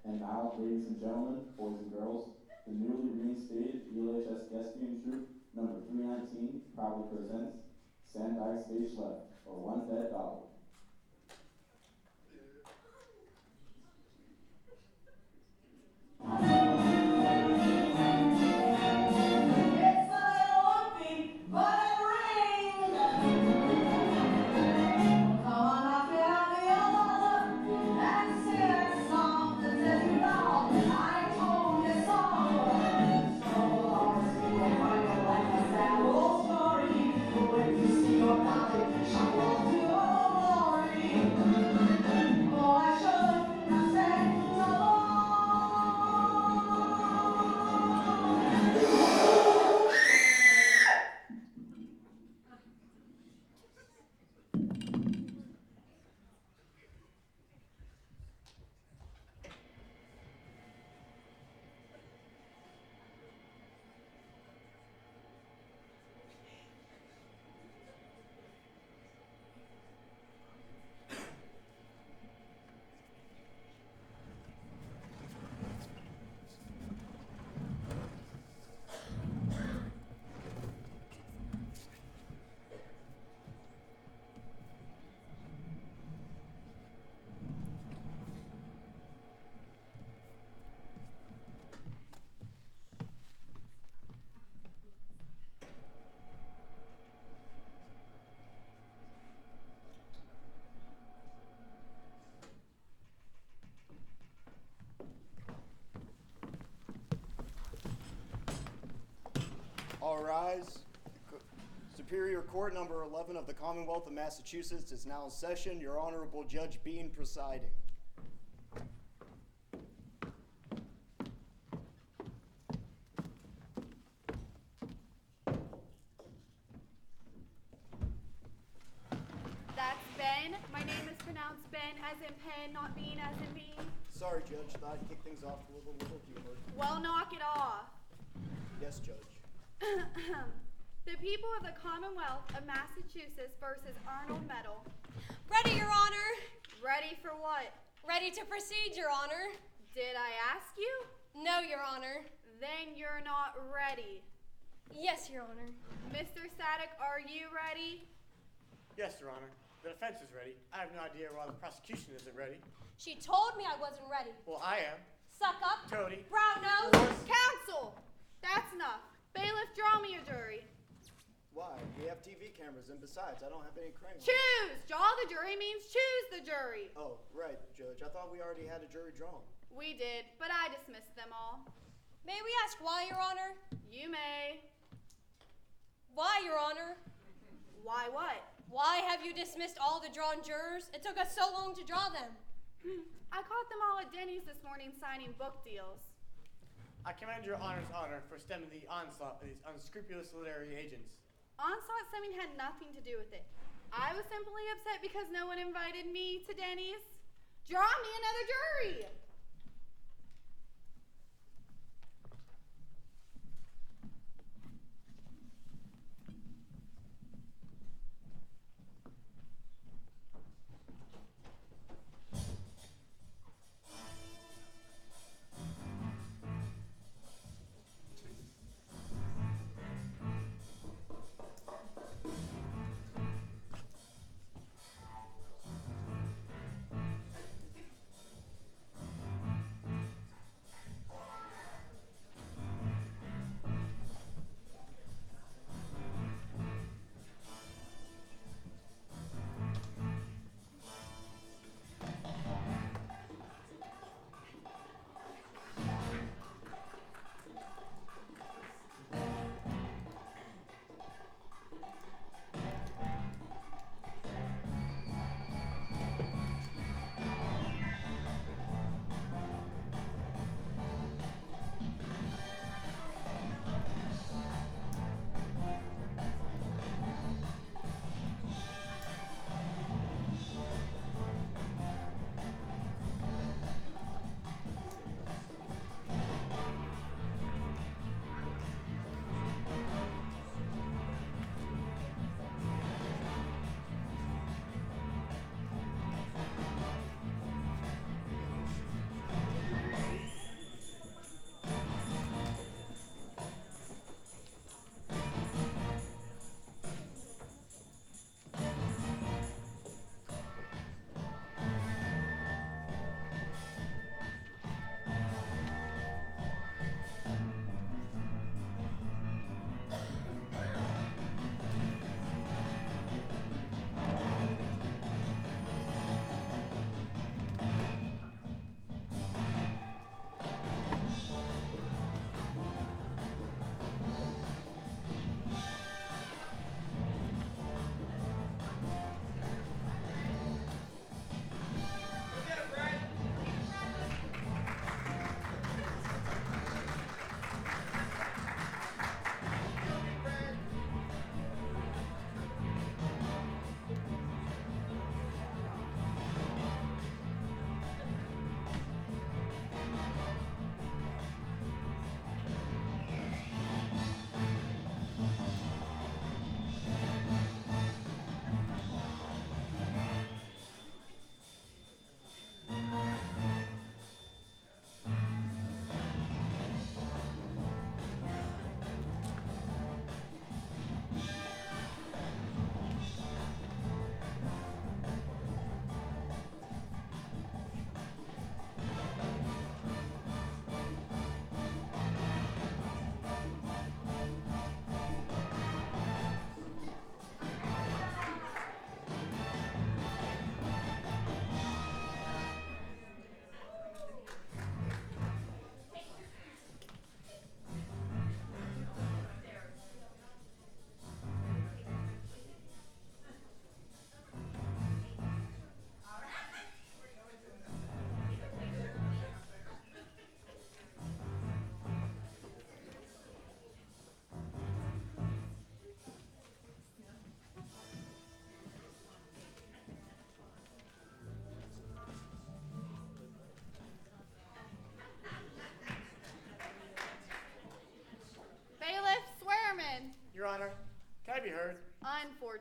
And now, ladies and gentlemen, boys and girls, the newly reinstated ELHS Thespian Troupe, number 319, proudly presents Sand Bag Stag Left, or One Dead Dog. All rise. Superior Court number 11 of the Commonwealth of Massachusetts is now in session. Your Honorable Judge Bean presiding. That's Ben. My name is pronounced Ben as in pen, not bean as in bean. Sorry, Judge. Thought I'd kick things off with a little humor. Well, knock it off. Yes, Judge. The people of the Commonwealth of Massachusetts versus Arnold Medal. Ready, Your Honor. Ready for what? Ready to proceed, Your Honor. Did I ask you? No, Your Honor. Then you're not ready. Yes, Your Honor. Mr. Sadek, are you ready? Yes, Your Honor. The defense is ready. I have no idea why the prosecution isn't ready. She told me I wasn't ready. Well, I am. Suck up. Toady. Brown nose. Counsel! That's enough. Bailiff, draw me a jury. Why? We have TV cameras, and besides, I don't have any crayons. Choose! Draw the jury means choose the jury. Oh, right, Judge. I thought we already had a jury drawn. We did, but I dismissed them all. May we ask why, Your Honor? You may. Why, Your Honor? Why what? Why have you dismissed all the drawn jurors? It took us so long to draw them. I caught them all at Denny's this morning signing book deals. I commend Your Honor's honor for stemming the onslaught of these unscrupulous literary agents. Onslaught stemming had nothing to do with it. I was simply upset because no one invited me to Denny's. Draw me another jury!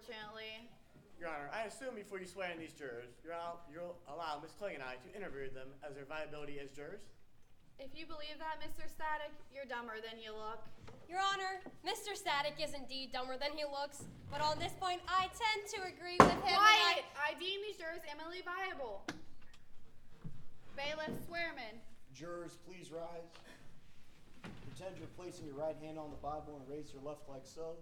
unfortunately. Your Honor, I assume before you swear in these jurors, you'll allow Miss Kling and I to interview them as their viability as jurors? If you believe that, Mr. Static, you're dumber than you look. Your Honor, Mr. Static is indeed dumber than he looks, but on this point, I tend to agree with him. Quiet! I deem these jurors eminently viable. Bailiff Swearman. Jurors, please rise. Pretend you're placing your right hand on the Bible and raise your left like so.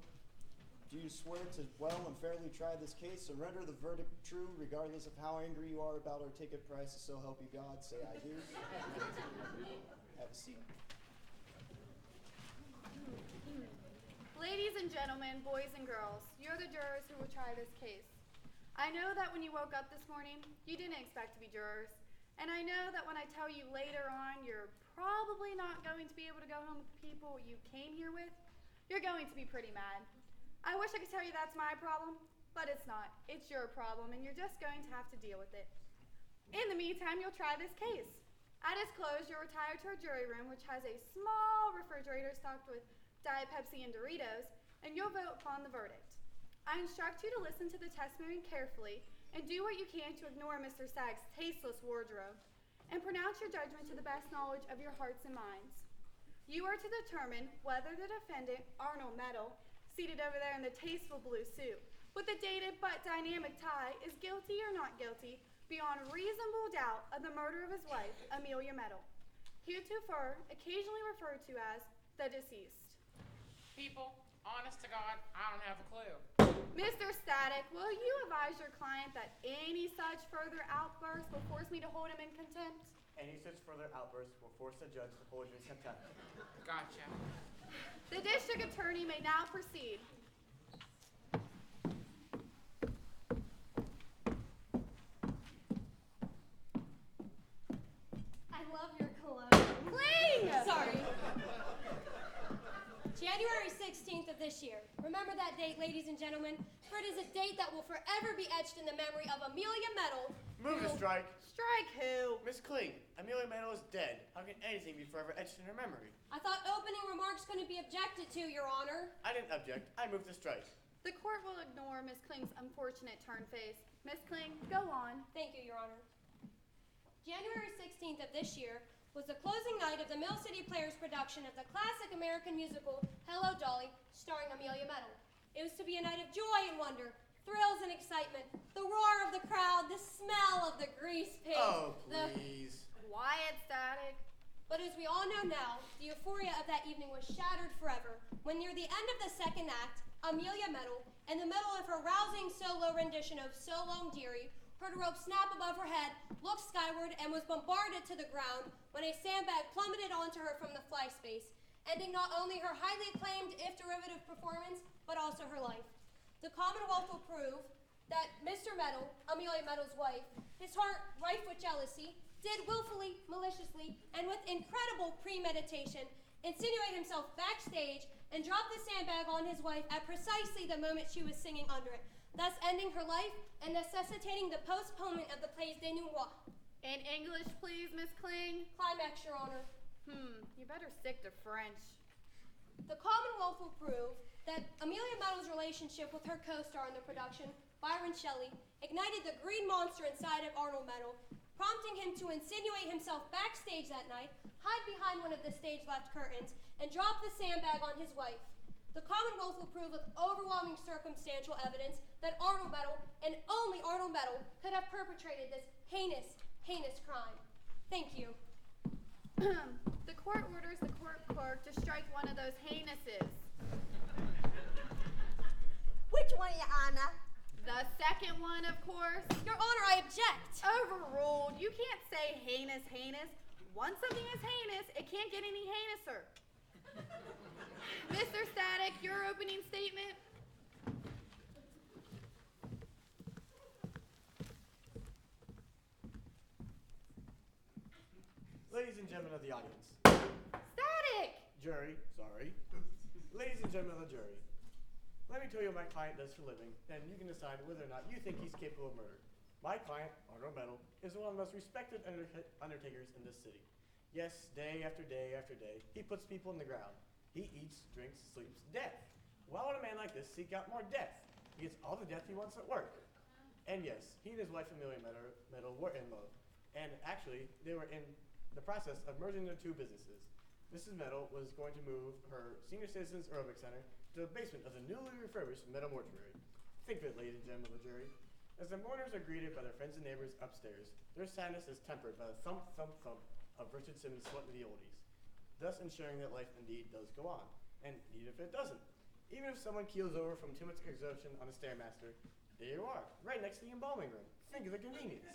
Do you swear to well and fairly try this case and render the verdict true regardless of how angry you are about our ticket prices, so help you God? Say I do. Have a seat. Ladies and gentlemen, boys and girls, you're the jurors who will try this case. I know that when you woke up this morning, you didn't expect to be jurors. And I know that when I tell you later on you're probably not going to be able to go home with the people you came here with, you're going to be pretty mad. I wish I could tell you that's my problem, but it's not. It's your problem, and you're just going to have to deal with it. In the meantime, you'll try this case. At its close, you'll retire to our jury room, which has a small refrigerator stocked with Diet Pepsi and Doritos, and you'll vote upon the verdict. I instruct you to listen to the testimony carefully and do what you can to ignore Mr. Stag's tasteless wardrobe and pronounce your judgment to the best knowledge of your hearts and minds. You are to determine whether the defendant, Arnold Metal, seated over there in the tasteful blue suit, with a dated but dynamic tie, is guilty or not guilty, beyond reasonable doubt, of the murder of his wife, Amelia Metal, heretofore occasionally referred to as the deceased. People, honest to God, I don't have a clue. Mr. Static, will you advise your client that any such further outburst will force me to hold him in contempt? Any such further outbursts will force the judge to hold you in contempt. Gotcha. The district attorney may now proceed. I love your cologne. Cling! Sorry. January 16th of this year. Remember that date, ladies and gentlemen, for it is a date that will forever be etched in the memory of Amelia Metal. Move to strike. Strike who? Miss Kling, Amelia Metal is dead. How can anything be forever etched in her memory? I thought opening remarks couldn't be objected to, Your Honor. I didn't object. I moved to strike. The court will ignore Miss Kling's unfortunate turn face. Miss Kling, go on. Thank you, Your Honor. January 16th of this year was the closing night of the Mill City Players production of the classic American musical Hello, Dolly, starring Amelia Metal. It was to be a night of joy and wonder, thrills and excitement, the roar of the crowd, the smell of the grease paint. Oh, please. Quiet, Static. But as we all know now, the euphoria of that evening was shattered forever when near the end of the second act, Amelia Metal, in the middle of her rousing solo rendition of So Long Dearie, heard a rope snap above her head, looked skyward, and was bombarded to the ground when a sandbag plummeted onto her from the fly space, ending not only her highly acclaimed, if derivative performance, but also her life. The Commonwealth will prove that Mr. Metal, Amelia Metal's wife, his heart rife with jealousy, did willfully, maliciously, and with incredible premeditation, insinuate himself backstage and drop the sandbag on his wife at precisely the moment she was singing under it, thus ending her life and necessitating the postponement of the play's denouement. In English, please, Miss Kling. Climax, Your Honor. You better stick to French. The Commonwealth will prove that Amelia Metal's relationship with her co-star in the production, Byron Shelley, ignited the green monster inside of Arnold Metal, prompting him to insinuate himself backstage that night, hide behind one of the stage-left curtains, and drop the sandbag on his wife. The Commonwealth will prove with overwhelming circumstantial evidence that Arnold Metal, and only Arnold Metal, could have perpetrated this heinous, heinous crime. Thank you. The court orders the court clerk to strike one of those heinouses. Which one, Your Honor? The second one, of course. Your Honor, I object. Overruled. You can't say heinous, heinous. Once something is heinous, it can't get any heinouser. Mr. Static, your opening statement. Ladies and gentlemen of the audience. Static! Jury, sorry. Ladies and gentlemen of the jury. Let me tell you what my client does for a living, then you can decide whether or not you think he's capable of murder. My client, Arnold Metal, is one of the most respected undertakers in this city. Yes, day after day after day, he puts people in the ground. He eats, drinks, sleeps, death. Why would a man like this seek out more death? He gets all the death he wants at work. And yes, he and his wife Amelia Meadow were in love. And actually, they were in the process of merging their two businesses. Mrs. Meadow was going to move her Senior Citizens Aerobic Center to the basement of the newly refurbished Meadow Mortuary. Think of it, ladies and gentlemen of the jury. As the mourners are greeted by their friends and neighbors upstairs, their sadness is tempered by the thump, thump, thump of Richard Simmons' Sweat of the Oldies, thus ensuring that life indeed does go on, and even if it doesn't. Even if someone keels over from too much exertion on the Stairmaster, there you are, right next to the embalming room. Think of the convenience.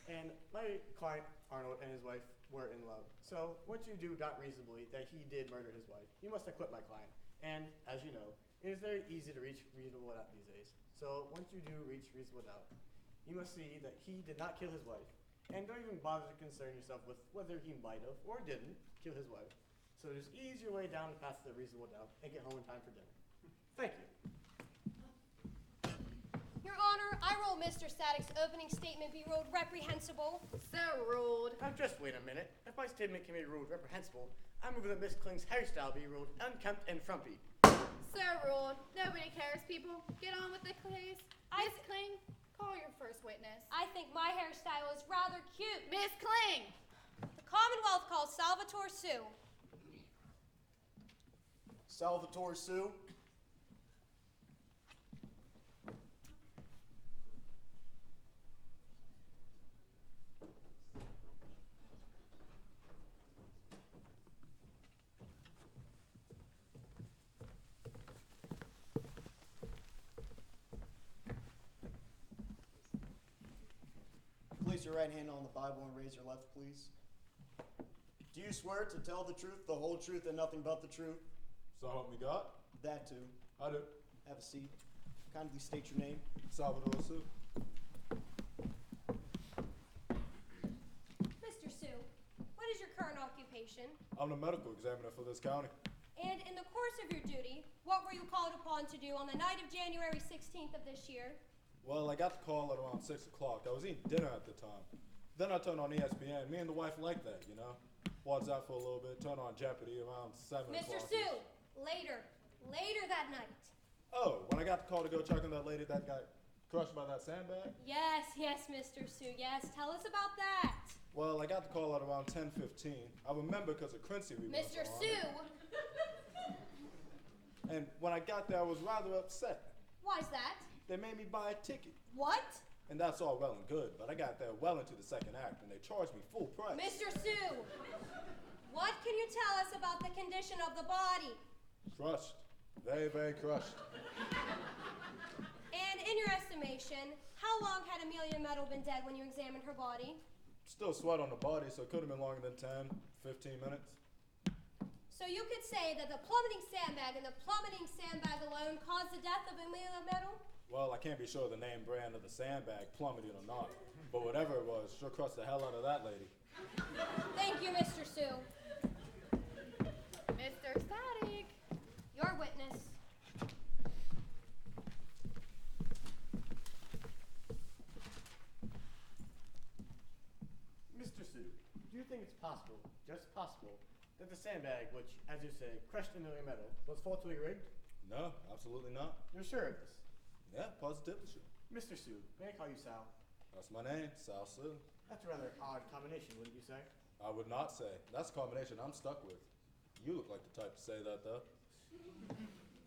And my client, Arnold, and his wife were in love. So once you do doubt reasonably that he did murder his wife, you must acquit my client. And as you know, it is very easy to reach reasonable doubt these days. So once you do reach reasonable doubt, you must see that he did not kill his wife. And don't even bother to concern yourself with whether he might have or didn't kill his wife. So just ease your way down the path to the reasonable doubt and get home in time for dinner. Thank you. Your Honor, I rule Mr. Static's opening statement be ruled reprehensible. So ruled. Now just wait a minute. If my statement can be ruled reprehensible, I move that Miss Kling's hairstyle be ruled unkempt and frumpy. So ruled. Nobody cares, people. Get on with the case. Miss Kling, call your first witness. I think my hairstyle is rather cute. Miss Kling! The Commonwealth calls Salvatore Sue. Salvatore Sue. Place your right hand on the Bible and raise your left, please. Do you swear to tell the truth, the whole truth, and nothing but the truth? So help me God? That too. I do. Have a seat. Kindly state your name. Salvador Sue. Mr. Sue, what is your current occupation? I'm the medical examiner for this county. And in the course of your duty, what were you called upon to do on the night of January 16th of this year? Well, I got the call at around 6 o'clock. I was eating dinner at the time. Then I turned on ESPN. Me and the wife like that, you know? Watched that for a little bit, turned on Jeopardy around 7 o'clock. Mr. Sue, later that night. Oh, when I got the call to go check on that lady that got crushed by that sandbag? Yes, Mr. Sue, yes. Tell us about that. Well, I got the call at around 10:15. I remember because of Quincy we went Mr. on. Sue, And when I got there, I was rather upset. why's that? They made me buy a ticket. What? And that's all well and good, but I got there well into the second act, and they charged me full price. Mr. Sue, what can you tell us about the condition of the body? Crushed. Very, very crushed. And in your estimation, how long had Amelia Meadow been dead when you examined her body? Still sweat on the body, so it could have been longer than 10, 15 minutes. So you could say that the plummeting sandbag and the plummeting sandbag alone caused the death of Amelia Meadow? Well, I can't be sure the name brand of the sandbag plummeted or not, but whatever it was, sure crushed the hell out of that lady. Thank you, Mr. Sue. Mr. Static. Your witness. Mr. Sue, do you think it's possible, just possible, that the sandbag, which, as you say, crushed Amelia Meadow, was faultily rigged? No, absolutely not. You're sure of this? Yeah, positively sure. Mr. Sue, may I call you Sal? That's my name, Sal Sue. That's a rather odd combination, wouldn't you say? I would not say. That's a combination I'm stuck with. You look like the type to say that, though.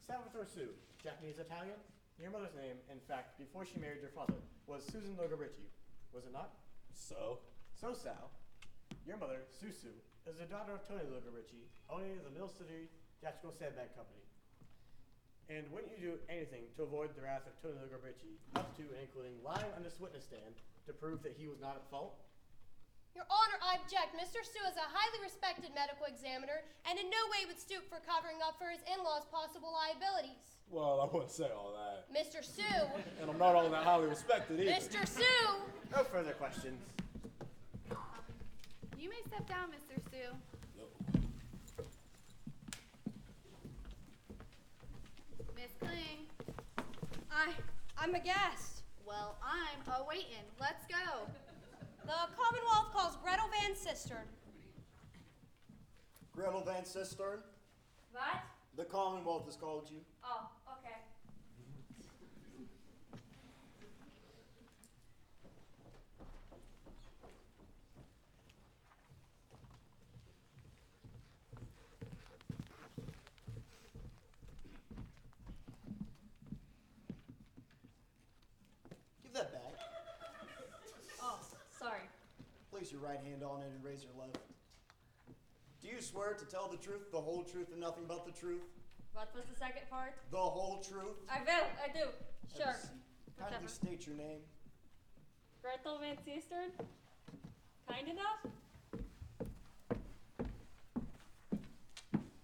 Salvatore Sue, Japanese-Italian? Your mother's name, in fact, before she married your father, was Susan Logarici, was it not? So? So, Sal, your mother, Susu, is the daughter of Tony Logarici, owner of the Mill City Theatrical Sandbag Company. And wouldn't you do anything to avoid the wrath of Tony Logarici, up to and including lying on this witness stand to prove that he was not at fault? Your Honor, I object. Mr. Sue is a highly respected medical examiner and in no way would stoop for covering up for his in-laws' possible liabilities. Well, I wouldn't say all that. Mr. Sue! And I'm not all that highly respected either. Mr. Sue! No further questions. You may step down, Mr. Sue. Yep. Miss Kling. I'm a guest. Well, I'm a-waitin'. Let's go. The Commonwealth calls Gretel Van Cistern. Gretel Van Cistern. What? The Commonwealth has called you. Oh, okay. place your right hand on it and raise your left. Do you swear to tell the truth, the whole truth, and nothing but the truth? What was the second part? The whole truth? I do. Sure. Kindly Whatever. state your name. Gretel Van Seestern? Kind enough?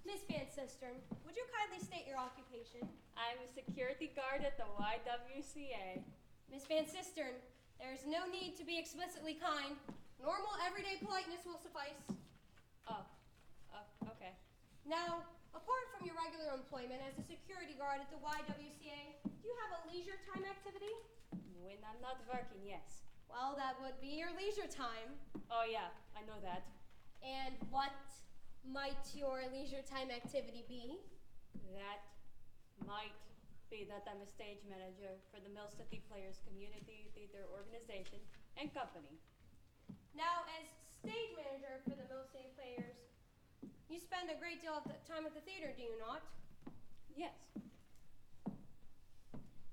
Miss Van Sistern, would you kindly state your occupation? I'm a security guard at the YWCA. Miss Van Sistern, there is no need to be explicitly kind. Normal, everyday politeness will suffice. Oh, okay. Now, apart from your regular employment as a security guard at the YWCA, do you have a leisure time activity? When I'm not working, yes. Well, that would be your leisure time. Oh yeah, I know that. And what might your leisure time activity be? That might be that I'm a stage manager for the Mill City Players Community Theater Organization and Company. Now, as stage manager for the Mill City Players, you spend a great deal of the time at the theater, do you not? Yes.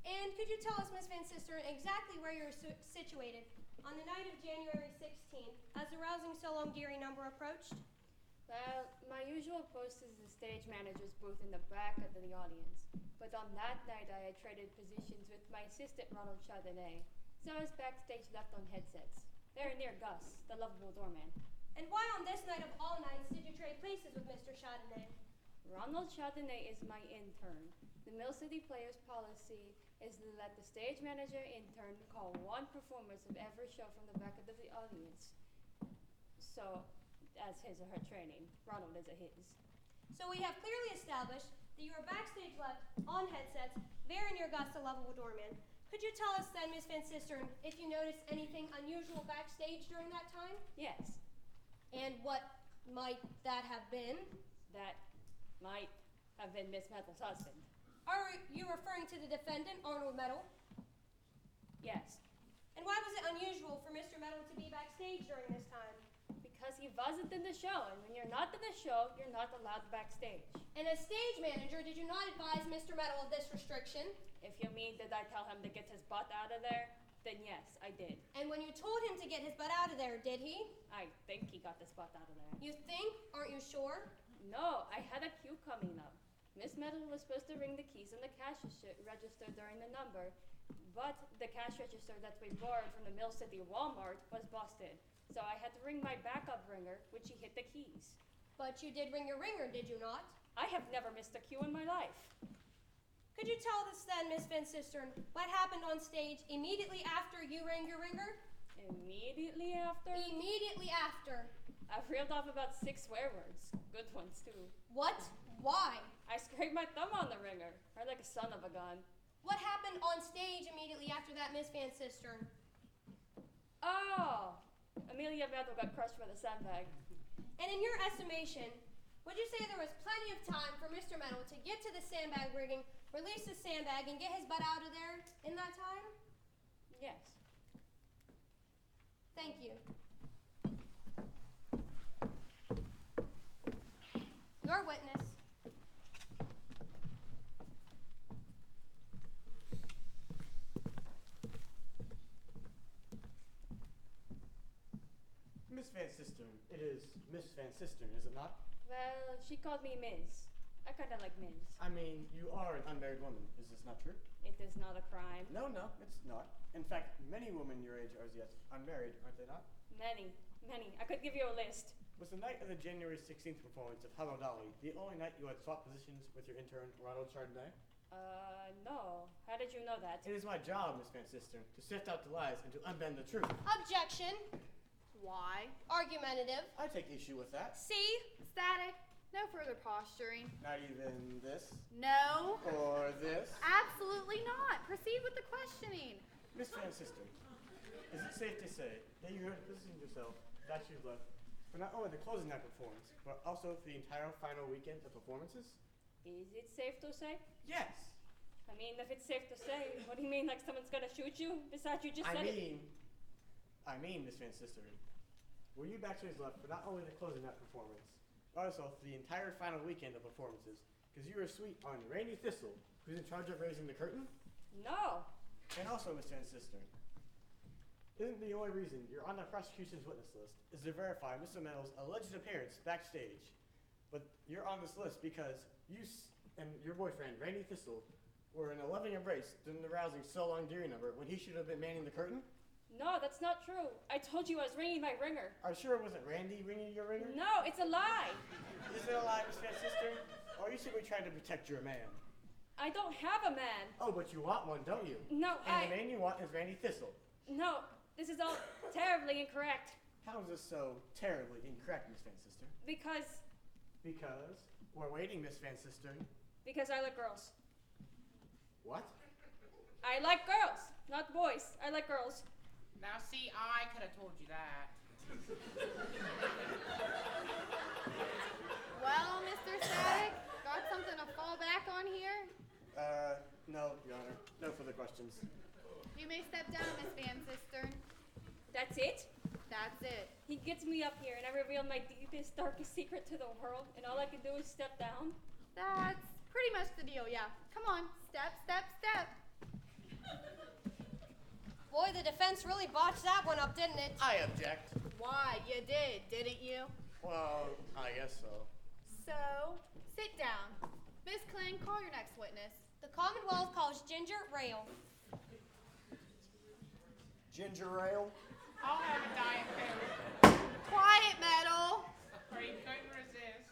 And could you tell us, Miss Van Sistern, exactly where you're situated on the night of January 16th as the Rousing So Long Deary number approached? Well, my usual post is the stage manager's booth in the back of the audience. But on that night, I had traded positions with my assistant, Ronald Chardonnay. So I was backstage left on headsets. Very near Gus, the lovable doorman. And why on this night of all nights did you trade places with Mr. Chardonnay? Ronald Chardonnay is my intern. The Mill City Players policy is to let the stage manager intern call one performance of every show from the back of the audience. So, as his or her training, Ronald is a his. So we have clearly established that you were backstage left on headsets, very near Gus, the lovable doorman. Could you tell us then, Miss Van Sistern, if you noticed anything unusual backstage during that time? Yes, And what might that have been? that might have been Miss Metal's husband. Are you referring to the defendant, Arnold Metal? Yes, And why was it unusual for Mr. Metal to be backstage during this time? because he wasn't in the show, and when you're not in the show, you're not allowed backstage. And as stage manager, did you not advise Mr. Metal of this restriction? If you mean, did I tell him to get his butt out of there? Then yes, I did. And when you told him to get his butt out of there, did he? I think he got his butt out of there. You think? Aren't you sure? No, I had a cue coming up. Miss Metal was supposed to ring the keys in the cash register during the number, but the cash register that we borrowed from the Mill City Walmart was busted. So I had to ring my backup ringer, which he hit the keys. But you did ring your ringer, did you not? I have never missed a cue in my life. Could you tell us then, Miss Van Sistern, what happened on stage immediately after you rang your ringer? Immediately after, Immediately after. I reeled off about 6 swear words. Good ones, too. What? Why? I scraped my thumb on the ringer. I like a son of a gun. What happened on stage immediately after that, Miss Van Sistern? Oh! Amelia Metal got crushed by the sandbag. And in your estimation, would you say there was plenty of time for Mr. Metal to get to the sandbag rigging, release the sandbag, and get his butt out of there in that time? Yes. Thank you. Your witness. Miss Van Sistern. It is Miss Van Sistern, is it not? Well, she called me Ms. I kinda like Ms. I mean, you are an unmarried woman. Is this not true? It is not a crime. No, it's not. In fact, many women your age are as yet unmarried, aren't they not? Many. I could give you a list. Was the night of the January 16th performance of Hello Dolly the only night you had swapped positions with your intern, Ronald Chardonnay? No. How did you know that? It is my job, Miss Van Sistern, to sift out the lies and to unbend the truth. Objection. Why? Argumentative. I take issue with that. C. Static. No further posturing. Not even this No. or this. Absolutely not. Proceed with the questioning. Miss Van Sistern, is it safe to say that you have positioned yourself that you've left for not only the closing night performance, but also for the entire final weekend of performances? Is it safe to say? Yes. I mean, if it's safe to say, what do you mean, like someone's gonna shoot you? Besides, you just said it. I mean, Miss Van Sistern, were you backstage left for not only the closing night performance, but also for the entire final weekend of performances? Because you were sweet on Randy Thistle, who's in charge of raising the curtain. No. And also, Miss Van Sistern, isn't the only reason you're on the prosecution's witness list is to verify Mr. Meadows' alleged appearance backstage. But you're on this list because you and your boyfriend, Randy Thistle, were in a loving embrace during the rousing So Long Deary number when he should have been manning the curtain? No, that's not true. I told you I was ringing my ringer. Are you sure it wasn't Randy ringing your ringer? No, it's a lie. Is it a lie, Miss Van Sister? Or are you simply trying to protect your man? I don't have a man. Oh, but you want one, don't you? No, And the man you want is Randy Thistle. No, this is all terribly incorrect. How is this so terribly incorrect, Miss Van Sister? Because we're waiting, Miss Van Sister. I like girls. What? I like girls, not boys. I like girls. Now, see, I could have told you that. Well, Mr. Static, got something to fall back on here? No, Your Honor. No further questions. You may step down, Miss Van Cistern. That's it? That's it. He gets me up here and I reveal my deepest, darkest secret to the world, and all I can do is step down? That's pretty much the deal, yeah. Come on, step, step, step. Boy, the defense really botched that one up, didn't it? I object. Why, you did, didn't you? Well, I guess so. So, sit down. Miss Kling, call your next witness. The Commonwealth calls Ginger Rail. Ginger ale? I'll have a Diet Coke. Quiet, Metal. Or you couldn't resist.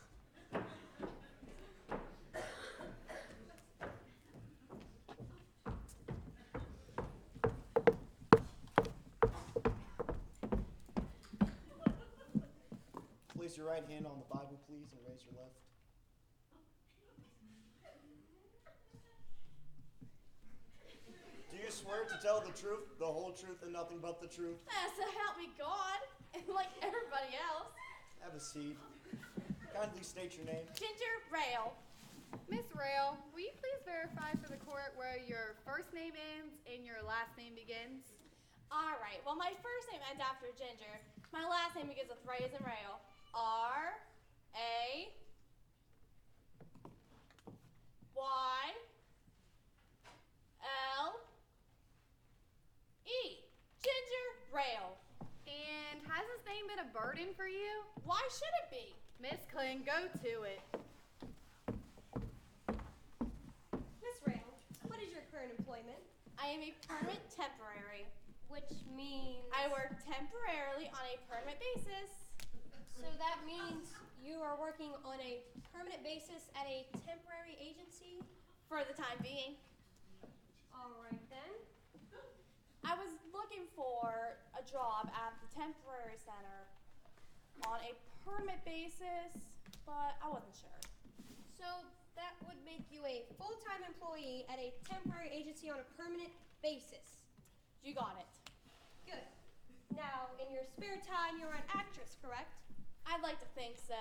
Place your right hand on the Bible, please, and raise your left. Do you swear to tell the truth, the whole truth, and nothing but the truth? So help me God, and like everybody else. Have a seat. Kindly state your name. Ginger Rail. Miss Rail, will you please verify for the court where your first name ends and your last name begins? All right, well, my first name ends after Ginger. My last name begins with Ray as in Rail. R-A-Y. L-E. Ginger Rail. And has this name been a burden for you? Why should it be? Miss Kling, go to it. Miss Rail, what is your current employment? I am a permanent temporary. Which means? I work temporarily on a permanent basis. So that means you are working on a permanent basis at a temporary agency? For the time being. All right then. I was looking for a job at the temporary center on a permanent basis, but I wasn't sure. So that would make you a full-time employee at a temporary agency on a permanent basis. You got it. Good. Now, in your spare time, you're an actress, correct? I'd like to think so.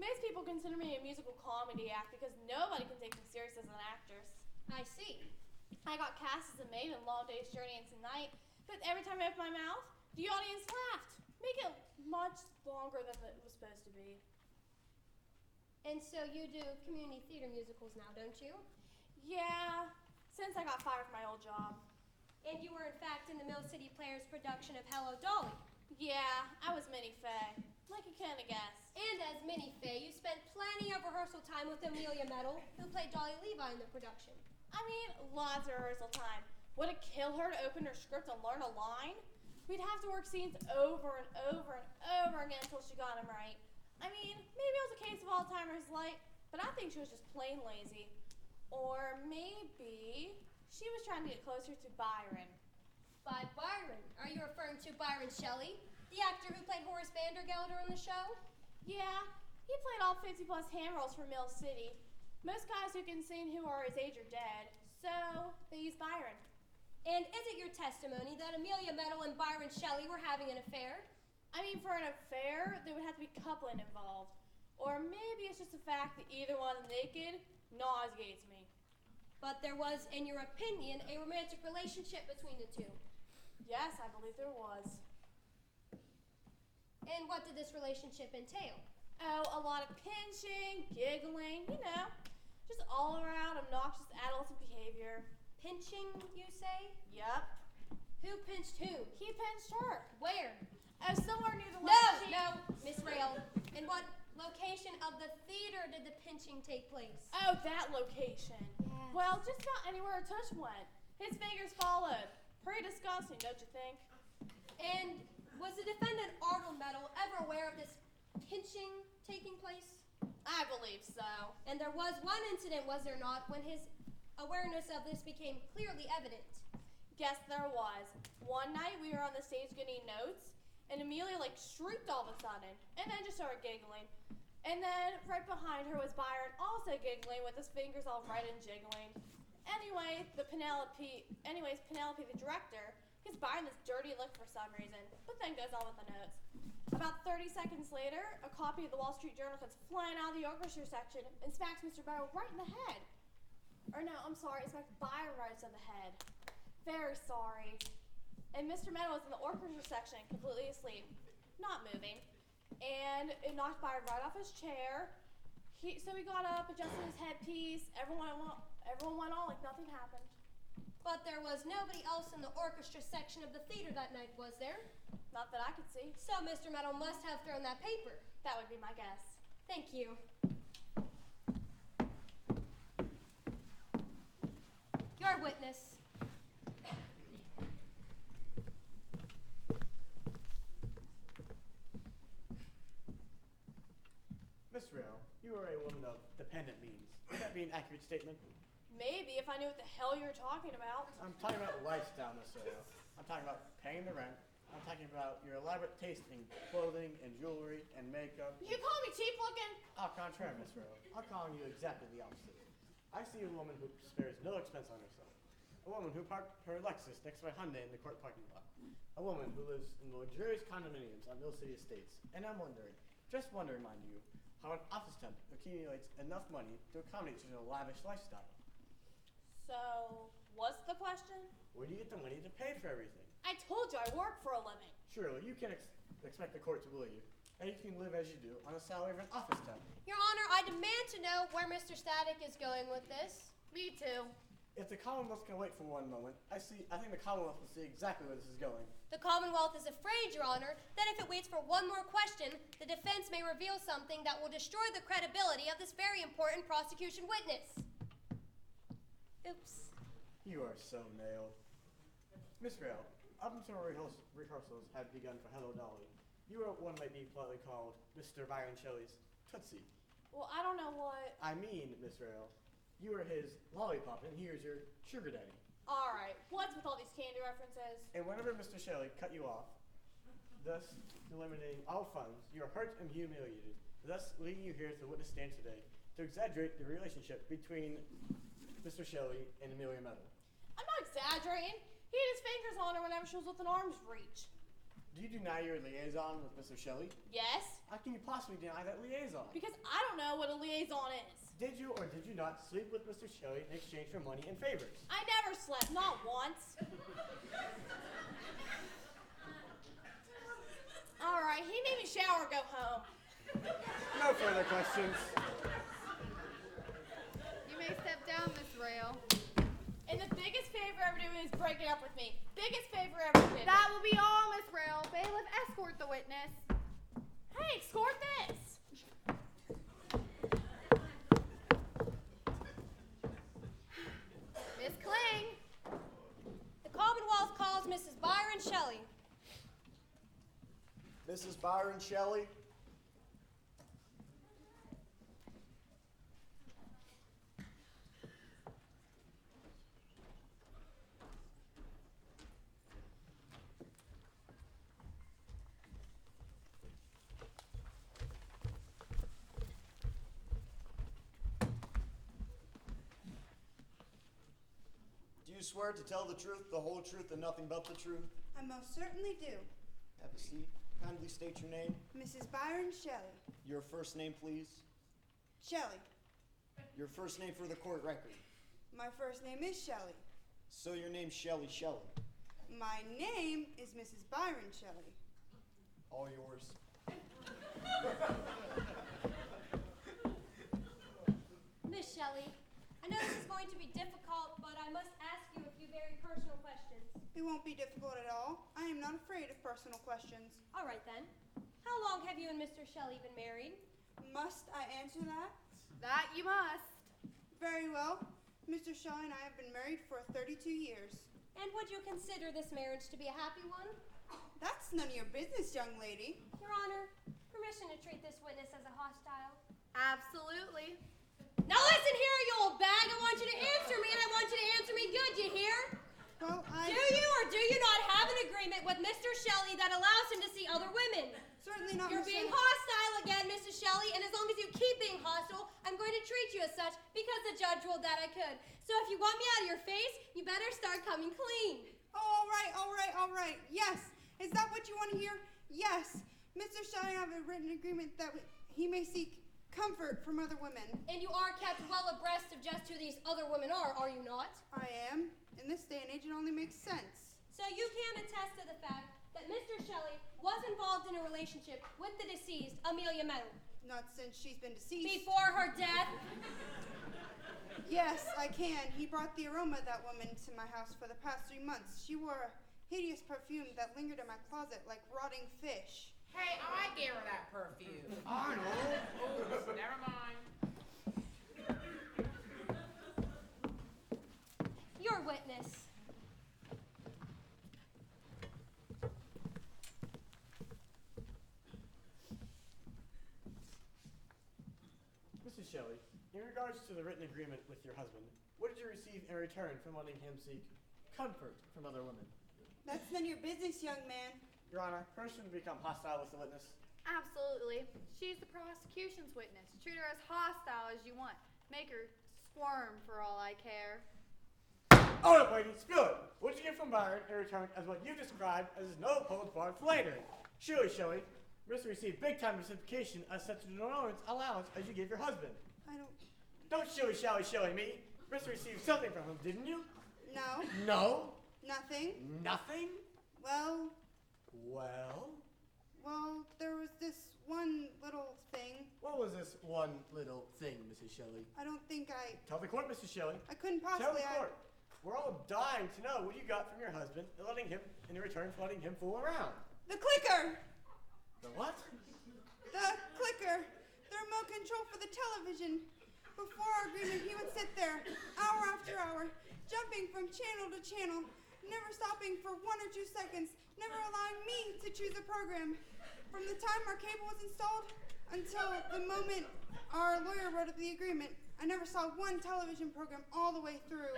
Most people consider me a musical comedy act because nobody can take me serious as an actress. I see. I got cast as a maid in Long Day's Journey into Night, but every time I opened my mouth, the audience laughed. Make it much longer than it was supposed to be. And so you do community theater musicals now, don't you? Yeah, since I got fired from my old job. And you were in fact in the Mill City Players production of Hello Dolly. Yeah, I was Minnie Fay, like you can guess. And as Minnie Fay, you spent plenty of rehearsal time with Amelia Metal, who played Dolly Levi in the production. I mean, lots of rehearsal time. Would it kill her to open her script and learn a line? We'd have to work scenes over and over and over again until she got them right. I mean, maybe it was a case of Alzheimer's light, but I think she was just plain lazy. Or maybe she was trying to get closer to Byron. By Byron, are you referring to Byron Shelley, the actor who played Horace Vandergelder in the show? Yeah, he played all 50 plus hand rolls for Mill City. Most guys who can sing who are his age are dead, so they use Byron. And is it your testimony that Amelia Metal and Byron Shelley were having an affair? I mean, for an affair, there would have to be coupling involved. Or maybe it's just the fact that either one is naked nauseates me. But there was, in your opinion, a romantic relationship between the two. Yes, I believe there was. And what did this relationship entail? Oh, a lot of pinching, giggling, you know, just all around obnoxious adolescent behavior. Pinching, you say? Yup. Who pinched who? He pinched her. Where? Somewhere near the No, left cheek. no, Miss Rail. In what location of the theater did the pinching take place? Oh, that location. Yes. Well, just about anywhere a tush went. His fingers followed. Pretty disgusting, don't you think? And was the defendant Arnold Metal ever aware of this pinching taking place? I believe so. And there was one incident, was there not, when his awareness of this became clearly evident? Yes, there was. One night we were on the stage getting notes, and Amelia shrieked all of a sudden, and then just started giggling. And then right behind her was Byron, also giggling with his fingers all red and jiggling. Anyways, Penelope the director, gives Byron this dirty look for some reason, but then goes on with the notes. About 30 seconds later, a copy of the Wall Street Journal comes flying out of the orchestra section and smacks Mr. Barrow right in the head. Or no, I'm sorry, it smacks Byron right in the head. Very sorry. And Mr. Meadow was in the orchestra section, completely asleep, not moving. And it knocked Byron right off his chair. So he got up, adjusted his headpiece. Everyone went on like nothing happened. But there was nobody else in the orchestra section of the theater that night, was there? Not that I could see. So Mr. Meadow must have thrown that paper. That would be my guess. Thank you. Your witness. Miss Rail, you are a woman of dependent means. Would that be an accurate statement? Maybe if I knew what the hell you were talking about. I'm talking about lifestyle, Miss Rail. I'm talking about paying the rent. I'm talking about your elaborate taste in clothing and jewelry and makeup. You call me cheap looking? Au contraire, Miss Rail. I'm calling you exactly the opposite. I see a woman who spares no expense on herself. A woman who parked her Lexus next to my Hyundai in the court parking lot. A woman who lives in luxurious condominiums on Mill City Estates. And I'm wondering, just wondering, mind you, how an office temp accumulates enough money to accommodate such a lavish lifestyle. So, what's the question? Where do you get the money to pay for everything? I told you I work for a living. Surely, you can't expect the court to believe that you can live as you do on the salary of an office temp. Your Honor, I demand to know where Mr. Static is going with this. Me too. If the Commonwealth can wait for one moment, I think the Commonwealth will see exactly where this is going. The Commonwealth is afraid, Your Honor, that if it waits for one more question, the defense may reveal something that will destroy the credibility of this very important prosecution witness. Oops. You are so nailed. Miss Rail, up until rehearsals had begun for Hello Dolly, you were what one might be politely called Mr. Byron Shelley's Tootsie. Well, I don't know what. I mean, Miss Rail, you were his lollipop and he was your sugar daddy. Alright, what's with all these candy references? And whenever Mr. Shelley cut you off, thus eliminating all funds, you are hurt and humiliated, thus leading you here to the witness stand today to exaggerate the relationship between Mr. Shelley and Amelia Meadow. I'm not exaggerating. He had his fingers on her whenever she was within arm's reach. Do you deny your liaison with Mr. Shelley? Yes, How can you possibly deny that liaison? because I don't know what a liaison is. Did you or did you not sleep with Mr. Shelley in exchange for money and favors? I never slept, not once. Alright, he made me shower and go home. No further questions. You may step down, Miss Rail. And the biggest favor ever did was break it up with me. Biggest favor ever did. That will be all, Miss Rail. Bailiff, escort the witness. Hey, escort this. Miss Kling. The Commonwealth calls Mrs. Byron Shelley. Mrs. Byron Shelley. Do you swear to tell the truth, the whole truth, and nothing but the truth? I most certainly do. Have a seat. Kindly state your name. Mrs. Byron Shelley. Your first name, please. Shelley. Your first name for the court record. My first name is Shelley. So your name's Shelley Shelley. My name is Mrs. Byron Shelley. All yours. Miss Shelley, I know this is going to be difficult, but I must ask you a few very personal questions. It won't be difficult personal questions. All right then. How long have you and Mr. Shelley been married? Must I answer that? That you must. Very well. Mr. Shelley and I have been married for 32 years. And would you consider this marriage to be a happy one? That's none of your business, young lady. Your Honor, permission to treat this witness as a hostile? Absolutely. Now listen here, you old bag. I want you to answer me, and I want you to answer me good, you hear? Well, Do you or do you not have an agreement with Mr. Shelley that allows him to see other women? Certainly not, You're Miss being Shelley. hostile again, Mrs. Shelley, and as long as you keep being hostile, I'm going to treat you as such because the judge ruled that I could. So if you want me out of your face, you better start coming clean. Oh, all right. Yes. Is that what you want to hear? Yes. Mr. Shelley and I have a written agreement that he may seek comfort from other women. And you are kept well abreast of just who these other women are you not? I am. In this day and age, it only makes sense. So you can attest to the fact that Mr. Shelley was involved in a relationship with the deceased, Amelia Meadow. Not since she's been deceased. Before her death? Yes, I can. He brought the aroma of that woman to my house for the past 3 months. She wore a hideous perfume that lingered in my closet like rotting fish. Hey, I gave her that perfume. Arnold! Oops, never mind. Your witness. Mrs. Shelley, in regards to the written agreement with your husband, what did you receive in return from letting him seek comfort from other women? That's none of your business, young man. Your Honor, permission to become hostile with the witness. Absolutely. She's the prosecution's witness. Treat her as hostile as you want. Make her squirm for all I care. Oh, no, lady, spill it. What did you get from Byron in return as what you described as his no holds barred philandering? Surely, Shelley, Mr. received big time reciprocation as such an allowance as you gave your husband. I don't... Don't shilly me. Mr. received something from him, didn't you? No. No? Nothing. Nothing? Well, Well, there was this one little thing. what was this one little thing, Mrs. Shelley? I don't think I... Tell the court, Mrs. Shelley. I couldn't Tell possibly... the court. We're all dying to know what you got from your husband and letting him, in return for letting him fool around. The clicker! The what? The clicker. The remote control for the television. Before our agreement, he would sit there, hour after hour, jumping from channel to channel, never stopping for 1 or 2 seconds, never allowing me to choose a program. From the time our cable was installed until the moment our lawyer wrote up the agreement, I never saw one television program all the way through.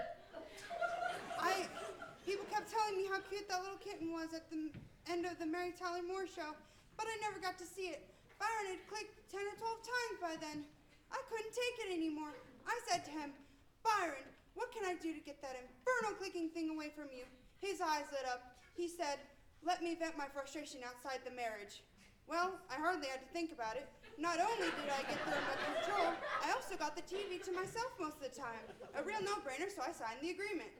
People kept telling me how cute that little kitten was at the end of the Mary Tyler Moore show, but I never got to see it. Byron had clicked 10 or 12 times by then. I couldn't take it anymore. I said to him, Byron, what can I do to get that infernal clicking thing away from you? His eyes lit up. He said, let me vent my frustration outside the marriage. Well, I hardly had to think about it. Not only did I get the remote control, I also got the TV to myself most of the time. A real no-brainer, so I signed the agreement.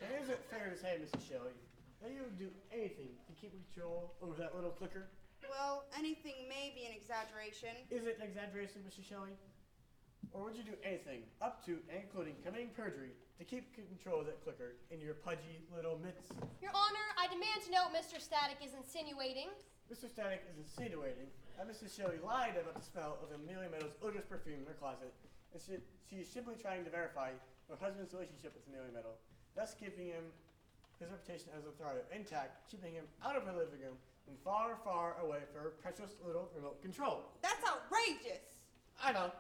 And is it fair to say, Mrs. Shelley, that you would do anything to keep control over that little clicker? Well, anything may be an exaggeration. Is it an exaggeration, Mrs. Shelley? Or would you do anything, up to and including committing perjury, to keep control of that clicker in your pudgy little mitts? Your Honor, I demand to know what Mr. Static is insinuating. Mr. Static is insinuating that Mrs. Shelley lied about the smell of Amelia Meadows' odorous perfume in her closet, and she is simply trying to verify her husband's relationship with Amelia Meadow, thus keeping him his reputation as a authority intact, keeping him out of her living room and far, far away from her precious little remote control. That's outrageous! I know.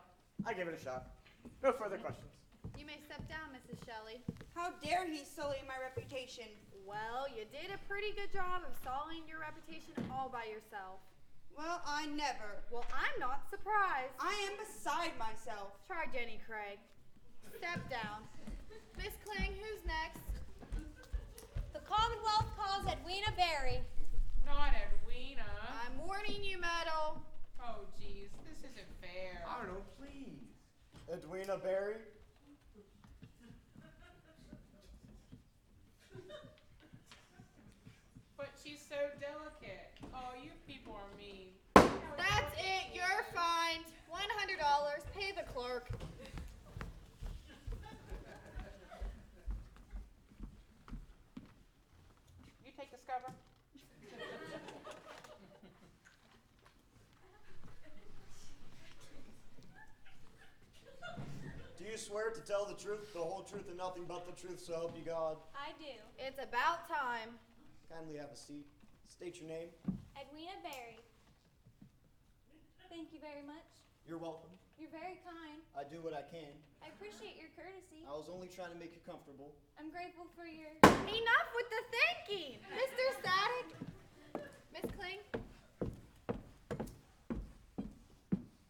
I gave it a shot. No further questions. You may step down, Mrs. Shelley. How dare he sully my reputation? Well, you did a pretty good job of sullying your reputation all by yourself. Well, I never. Well, I'm not surprised. I am beside myself. Try Jenny Craig. Step down. Miss Kling, who's next? The Commonwealth calls Edwina Berry. Not Edwina. I'm warning you, Meadow. Oh, geez, this isn't fair. Arnold, please. Edwina Berry? But she's so delicate. Oh, you people are mean. That's it. You're fined. $100. Pay the clerk. You take discover? Do you swear to tell the truth, the whole truth, and nothing but the truth, so help you God? I do. It's about time. Kindly have a seat. State your name. Edwina Berry. Thank you very much. You're welcome. You're very kind. I do what I can. I appreciate your courtesy. I was only trying to make you comfortable. I'm grateful for your... Enough with the thanking. Mr. Static. Miss Kling.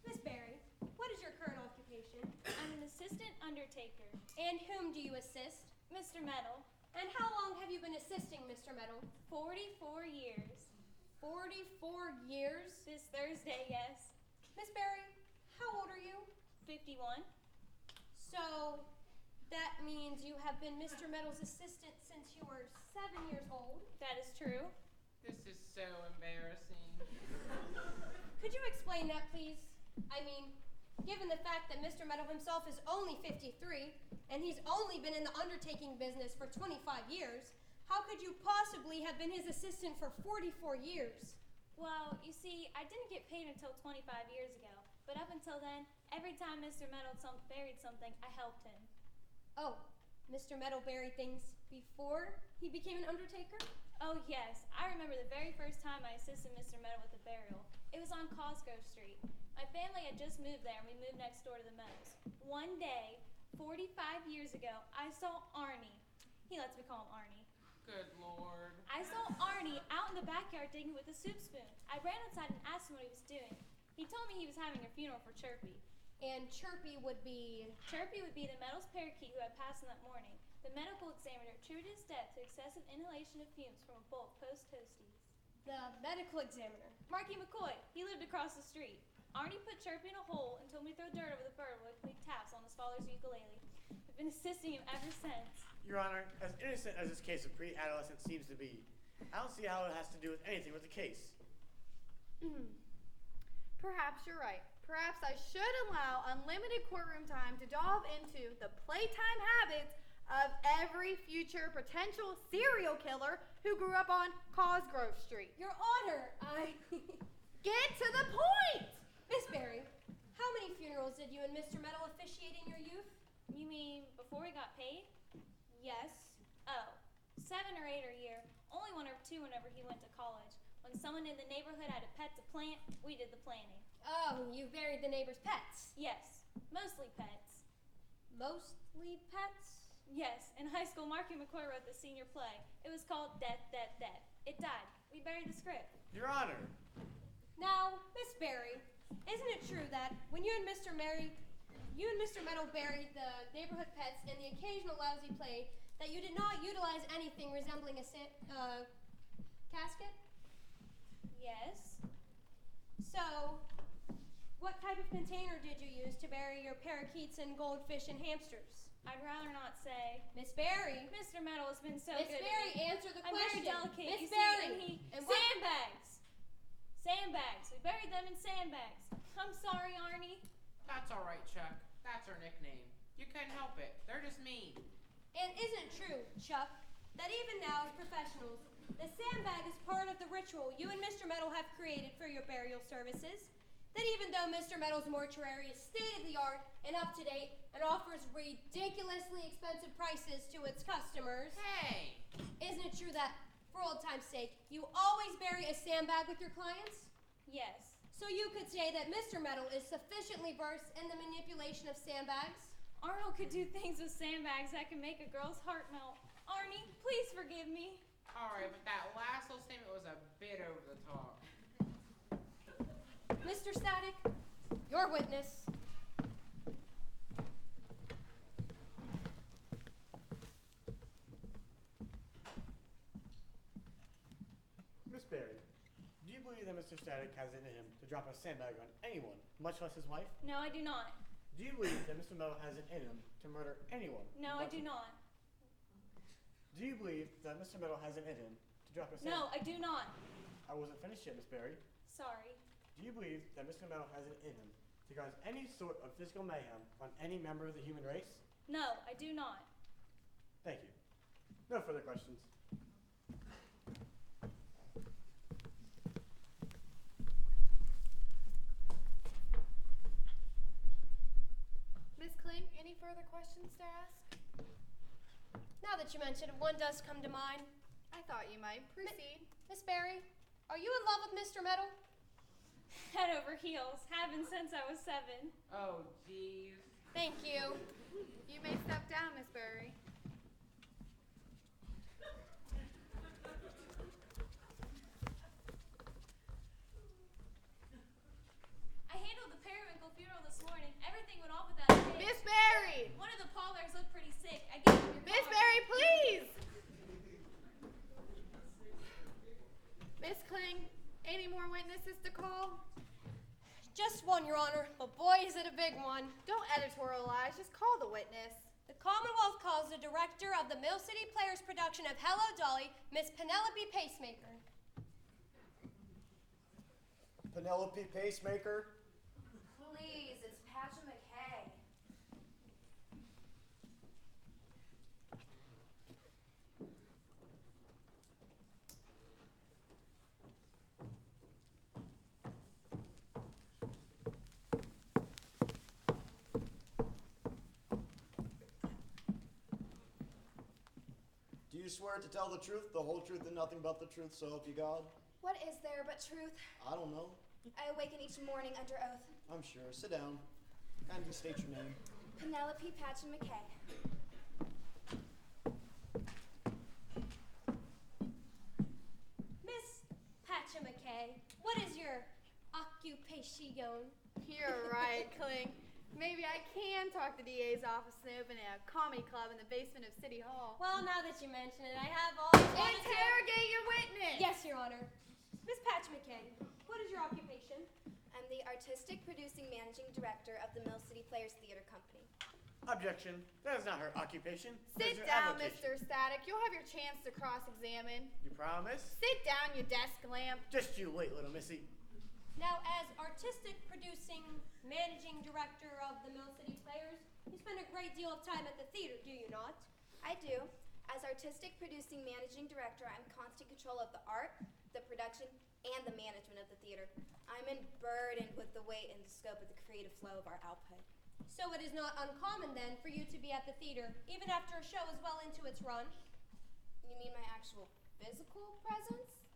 Miss Berry, what is your current occupation? I'm an assistant undertaker. And whom do you assist? Mr. Metal, And how long have you been assisting Mr. Metal? 44 years. 44 years? This Thursday, yes. Miss Berry, how old are you? 51. So, that means you have been Mr. Metal's assistant since you were 7 years old. That is true. This is so embarrassing. Could you explain that, please? I mean, given the fact that Mr. Metal himself is only 53, and he's only been in the undertaking business for 25 years, how could you possibly have been his assistant for 44 years? Well, you see, I didn't get paid until 25 years ago. But up until then, every time Mr. Metal buried something, I helped him. Oh, Mr. Metal buried things before he became an undertaker? Oh, yes. I remember the very first time I assisted Mr. Metal with a burial. It was on Cosgrove Street. My family had just moved there, and we moved next door to the Meadows. One day, 45 years ago, I saw Arnie. He lets me call him Arnie. Good Lord. I saw Arnie out in the backyard digging with a soup spoon. I ran outside and asked him what he was doing. He told me he was having a funeral for Chirpy. And Chirpy would be... Chirpy would be the Meadows parakeet who had passed in that morning. The medical examiner attributed his death to excessive inhalation of fumes from a bowl of Post Toasties. the medical examiner. Marky McCoy, he lived across the street. Arnie put Chirpy in a hole and told me to throw dirt over the bird while he played taps on his father's ukulele. I've been assisting him ever since. Your Honor, as innocent as this case of pre-adolescent seems to be, I don't see how it has to do with anything with the case. Perhaps you're right. Perhaps I should allow unlimited courtroom time to delve into the playtime habits of every future potential serial killer who grew up on Cosgrove Street. Your Honor, I... Get to the point! Miss Berry, how many funerals did you and Mr. Metal officiate in your youth? You mean before he got paid? Yes. Oh, 7 or 8 a year. Only 1 or 2 whenever he went to college. When someone in the neighborhood had a pet to plant, we did the planting. Oh, you buried the neighbor's pets. Yes, mostly pets. Mostly pets? Yes, in high school, Marky McCoy wrote the senior play. It was called Death, Death, Death. It died. We buried the script. Your Honor. Now, Miss Berry, isn't it true that when you and Mr. Metal buried the neighborhood pets and the occasional lousy play, that you did not utilize anything resembling a casket? Yes. So, what type of container did you use to bury your parakeets and goldfish and hamsters? I'd rather not say. Miss Berry. Mr. Metal has been so Miss good Berry, to me. answer the I'm question. very delicate, Miss you see, Berry. and he... And what- Sandbags! Sandbags. We buried them in sandbags. I'm sorry, Arnie. That's all right, Chuck. That's our nickname. You couldn't help it. They're just mean. And isn't it true, Chuck, that even now as professionals, the sandbag is part of the ritual you and Mr. Metal have created for your burial services? That even though Mr. Metal's mortuary is state-of-the-art and up-to-date and offers ridiculously expensive prices to its customers, Hey! isn't it true that, for old time's sake, you always bury a sandbag with your clients? Yes. So you could say that Mr. Metal is sufficiently versed in the manipulation of sandbags? Arnold could do things with sandbags that can make a girl's heart melt. Arnie, please forgive me. All right, but that last little statement was a bit over the top. Mr. Static, your witness. Miss Berry, do you believe that Mr. Static has it in him to drop a sandbag on anyone, much less his wife? No, I do not. Do you believe that Mr. Metal has it in him to murder anyone? No, I much- do not. Do you believe that Mr. Metal has it in him to drop a sandbag? No, I do not. I wasn't finished yet, Miss Berry. Sorry. Do you believe that Mr. Metal has it in him to cause any sort of physical mayhem on any member of the human race? No, I do not. Thank you. No further questions. Any further questions to ask? Now that you mention it, one does come to mind. I thought you might. Proceed. Miss Barry, are you in love with Mr. Metal? Head over heels. Have been since I was 7. Oh, jeez. Thank you. You may step down, Miss Berry. I handled the Periwinkle funeral this morning. Everything went off without a hitch. Miss Berry! One of the pallbearers looked pretty sick. I gave him your Miss card. Berry, please! Miss Kling, any more witnesses to call? Just one, Your Honor, but boy, is it a big one. Don't editorialize, just call the witness. The Commonwealth calls the director of the Mill City Players production of Hello Dolly, Miss Penelope Pacemaker. Penelope Pacemaker. Please, it's Patrick McKay. Do you swear to tell the truth, the whole truth, and nothing but the truth, so help you God? What is there but truth? I don't know. I awaken each morning under oath. I'm sure. Sit down. Kindly state your name. Penelope Patrick McKay. Miss Patcha McKay, what is your occupation? You're right, Kling. Maybe I can talk the DA's office and open a comedy club in the basement of City Hall. Well, now that you mention it, I have all... Interrogate your witness! Yes, Your Honor. Miss Patch McKay, what is your occupation? I'm the artistic producing managing director of the Mill City Players Theater Company. Objection. That is not her occupation. That Sit is her down, avocation. Mr. Static. You'll have your chance to cross-examine. You promise? Sit down, you desk lamp. Just you wait, little missy. Now, as artistic producing managing director of the Mill City Players, you spend a great deal of time at the theater, do you not? I do. As artistic producing managing director, I'm in constant control of the art, the production, and the management of the theater. I'm burdened with the weight and the scope of the creative flow of our output. So it is not uncommon, then, for you to be at the theater, even after a show is well into its run? You mean my actual physical presence?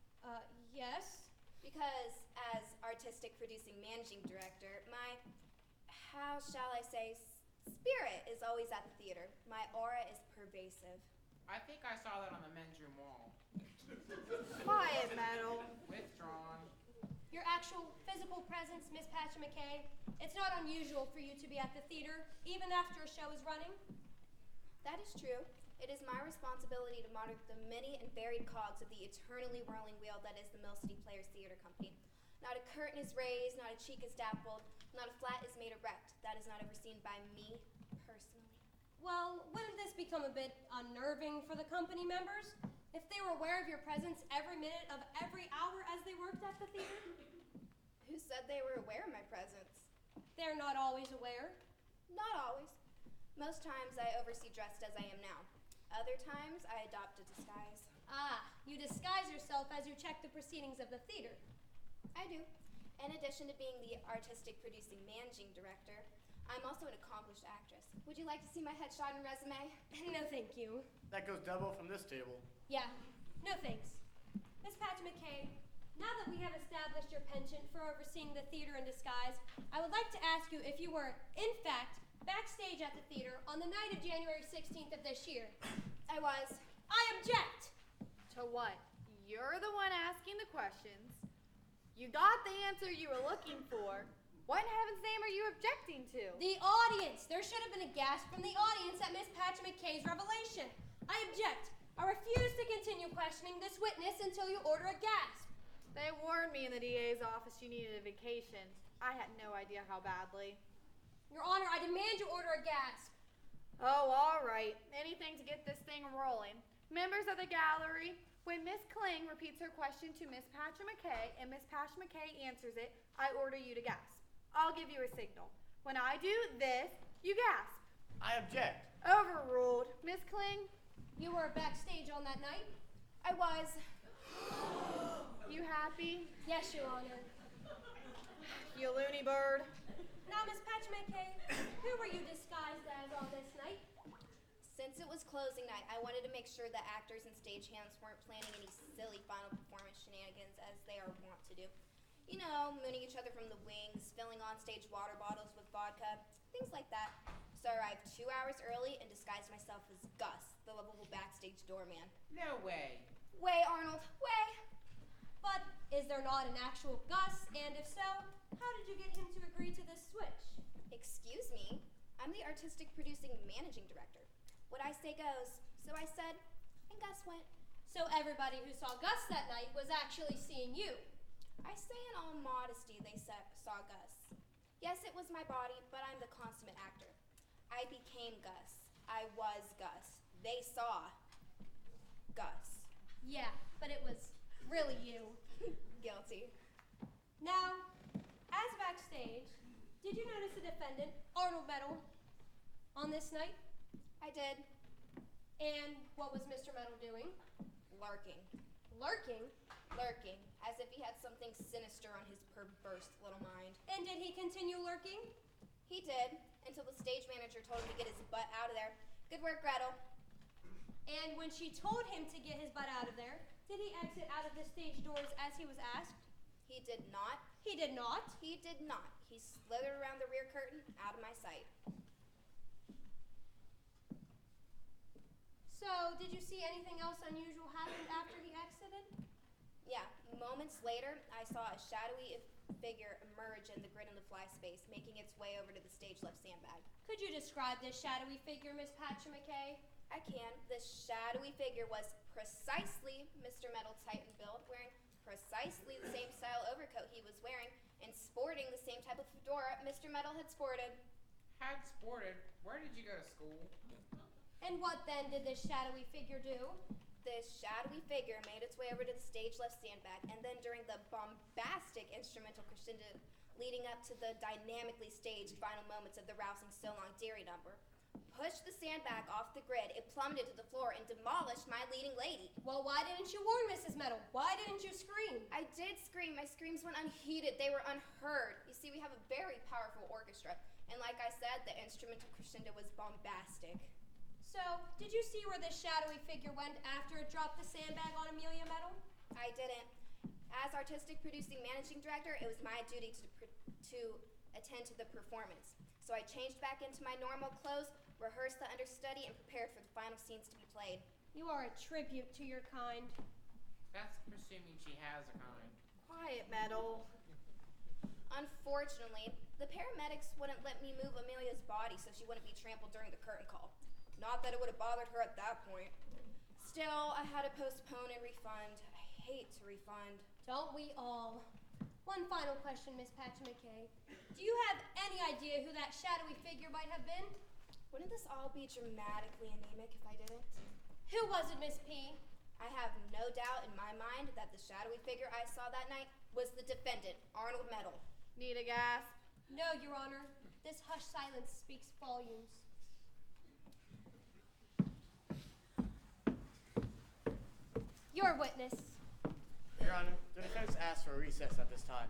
Yes. Because as artistic producing managing director, my, how shall I say, spirit is always at the theater. My aura is pervasive. I think I saw that on the men's room wall. Quiet, Metal. Withdrawn. Your actual physical presence, Miss Patch McKay, it's not unusual for you to be at the theater, even after a show is running? That is true. It is my responsibility to monitor the many and varied cogs of the eternally whirling wheel that is the Mill City Players Theater Company. Not a curtain is raised, not a cheek is dappled, not a flat is made erect. That is not overseen by me personally. Well, wouldn't this become a bit unnerving for the company members? If they were aware of your presence every minute of every hour as they worked at the theater? Who said they were aware of my presence? They're not always aware. Not always. Most times I oversee dressed as I am now. Other times I adopt a disguise. Ah, you disguise yourself as you check the proceedings of the theater. I do. In addition to being the artistic producing managing director, I'm also an accomplished actress. Would you like to see my headshot and resume? No, thank you. That goes double from this table. Yeah, no thanks. Miss Patch McKay, now that we have established your penchant for overseeing the theater in disguise, I would like to ask you if you were, in fact, backstage at the theater on the night of January 16th of this year. I was. I object! To what? You're the one asking the questions. You got the answer you were looking for. What in heaven's name are you objecting to? The audience! There should have been a gasp from the audience at Miss Patch McKay's revelation. I object. I refuse to continue questioning this witness until you order a gasp. They warned me in the DA's office you needed a vacation. I had no idea how badly. Your Honor, I demand you order a gasp. Oh, all right. Anything to get this thing rolling. Members of the gallery, when Miss Kling repeats her question to Miss Patrick McKay and Miss Patrick McKay answers it, I order you to gasp. I'll give you a signal. When I do this, you gasp. I object. Overruled. Miss Kling? You were backstage on that night? I was. You happy? Yes, Your Honor. You loony bird. Now, Miss Patch McKay, who were you disguised as all this night? Since it was closing night, I wanted to make sure that actors and stagehands weren't planning any silly final performance shenanigans as they are wont to do. You know, mooning each other from the wings, filling on-stage water bottles with vodka, things like that. So I arrived 2 hours early and disguised myself as Gus, the lovable backstage doorman. No way. Way, Arnold, way! But is there not an actual Gus? And if so, how did you get him to agree to this switch? Excuse me, I'm the artistic producing managing director. What I say goes. So I said, and Gus went. So everybody who saw Gus that night was actually seeing you. I say in all modesty they saw Gus. Yes, it was my body, but I'm the consummate actor. I became Gus. I was Gus. They saw Gus. Yeah, but it was really you. Guilty. Now, as backstage, did you notice the defendant, Arnold Metal, on this night? I did. And what was Mr. Metal doing? Lurking. Lurking? Lurking, as if he had something sinister on his perverse little mind. And did he continue lurking? He did, until the stage manager told him to get his butt out of there. Good work, Gretel. And when she told him to get his butt out of there, did he exit out of the stage doors as he was asked? He did not. He did not? He did not. He slithered around the rear curtain, out of my sight. So, did you see anything else unusual happen after he exited? Yeah, moments later, I saw a shadowy figure emerge in the grid in the fly space, making its way over to the stage left sandbag. Could you describe this shadowy figure, Miss Patcha McKay? I can. This shadowy figure was precisely Mr. Metal Titan build, wearing precisely the same style overcoat he was wearing, and sporting the same type of fedora Mr. Metal had sported. Had sported? Where did you go to school? And what then did this shadowy figure do? This shadowy figure made its way over to the stage left sandbag, and then during the bombastic instrumental crescendo leading up to the dynamically staged final moments of the rousing So Long Dearie number, pushed the sandbag off the grid, it plummeted to the floor and demolished my leading lady. Well, why didn't you warn Mrs. Metal? Why didn't you scream? I did scream. My screams went unheeded. They were unheard. You see, we have a very powerful orchestra, and like I said, the instrumental crescendo was bombastic. So, did you see where this shadowy figure went after it dropped the sandbag on Amelia Metal? I didn't. As artistic producing managing director, it was my duty to attend to the performance. So I changed back into my normal clothes, rehearsed the understudy, and prepared for the final scenes to be played. You are a tribute to your kind. That's presuming she has a kind. Quiet, Metal. Unfortunately, the paramedics wouldn't let me move Amelia's body so she wouldn't be trampled during the curtain call. Not that it would have bothered her at that point. Still, I had to postpone and refund. I hate to refund. Don't we all? One final question, Miss Patcha McKay. Do you have any idea who that shadowy figure might have been? Wouldn't this all be dramatically anemic if I didn't? Who was it, Miss P? I have no doubt in my mind that the shadowy figure I saw that night was the defendant, Arnold Metal. Need a gasp? No, Your Honor. This hushed silence speaks volumes. Your witness. Your Honor, the defense asks for a recess at this time.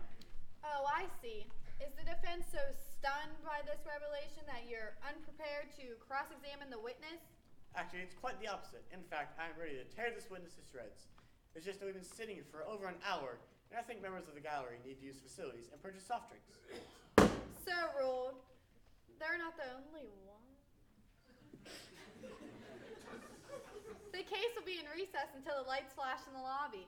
Oh, I see. Is the defense so stunned by this revelation that you're unprepared to cross-examine the witness? Actually, it's quite the opposite. In fact, I am ready to tear this witness to shreds. It's just that we've been sitting here for over an hour, and I think members of the gallery need to use facilities and purchase soft drinks. So ruled. They're not the only one. The case will be in recess until the lights flash in the lobby.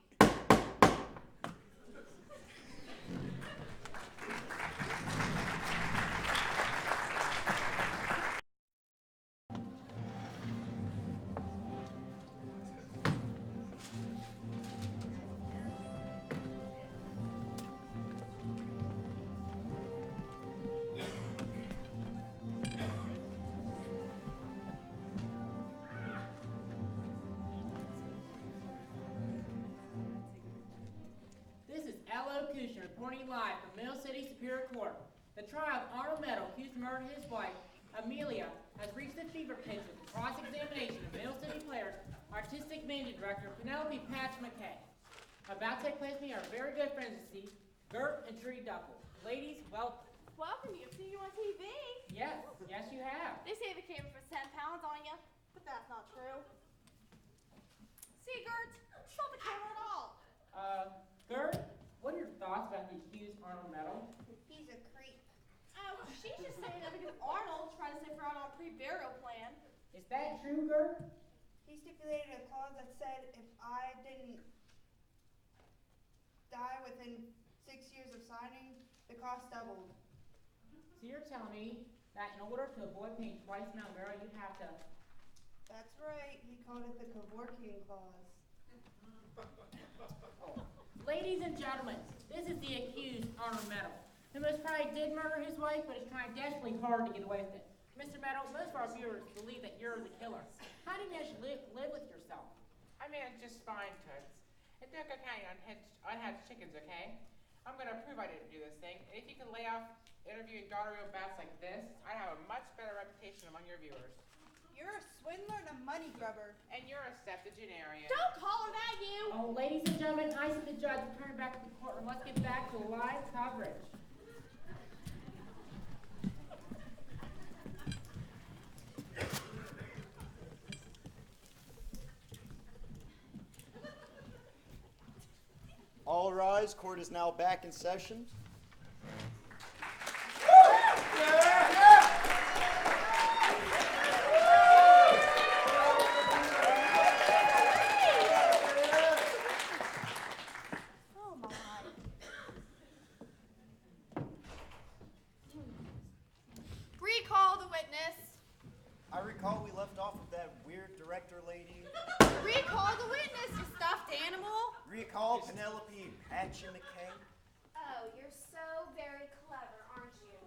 Reporting live from Mill City Superior Court. The trial of Arnold Metal, accused of murdering his wife, Amelia, has reached the fever pitch with the cross-examination of Mill City player, artistic managing director Penelope Patch McKay. About to take place with me are very good friends of Steve, Gert and Trudy Duffel. Ladies, welcome. welcome you. I've seen you on TV. Yes, yes you have. They say they came for 10 pounds on you, but that's not true. See, Gert, it's not the camera at all. Gert, what are your thoughts about the accused Arnold Metal? He's a creep. Oh, she's just saying that because Arnold tried to save her out on a pre-burial plan. Is that true, Gert? He stipulated a clause that said if I didn't die within 6 years of signing, the cost doubled. So you're telling me that in order to avoid paying twice the amount of burial, you have to... That's right. He called it the Kevorkian clause. Ladies and gentlemen, this is the accused Arnold Metal, who most probably did murder his wife, but is trying desperately hard to get away with it. Mr. Metal, most of our viewers believe that you're the killer. How do you manage to live with yourself? I managed just fine, Toots. It took a kind of unhatched chickens, okay? I'm going to prove I didn't do this thing. And if you can lay off interviewing gonorrhea bats like this, I'd have a much better reputation among your viewers. You're a swindler and a money grubber. And you're a septuagenarian. Don't call her that, you! Oh, ladies and gentlemen, I see the judge returning back to the courtroom. Let's get back to live coverage. All rise. Court is now back in session. Oh, my. Recall the witness. I recall we left off with that weird director lady. Recall the witness, you stuffed animal. Recall Penelope Patchy McKay. Oh, you're so very clever, aren't you?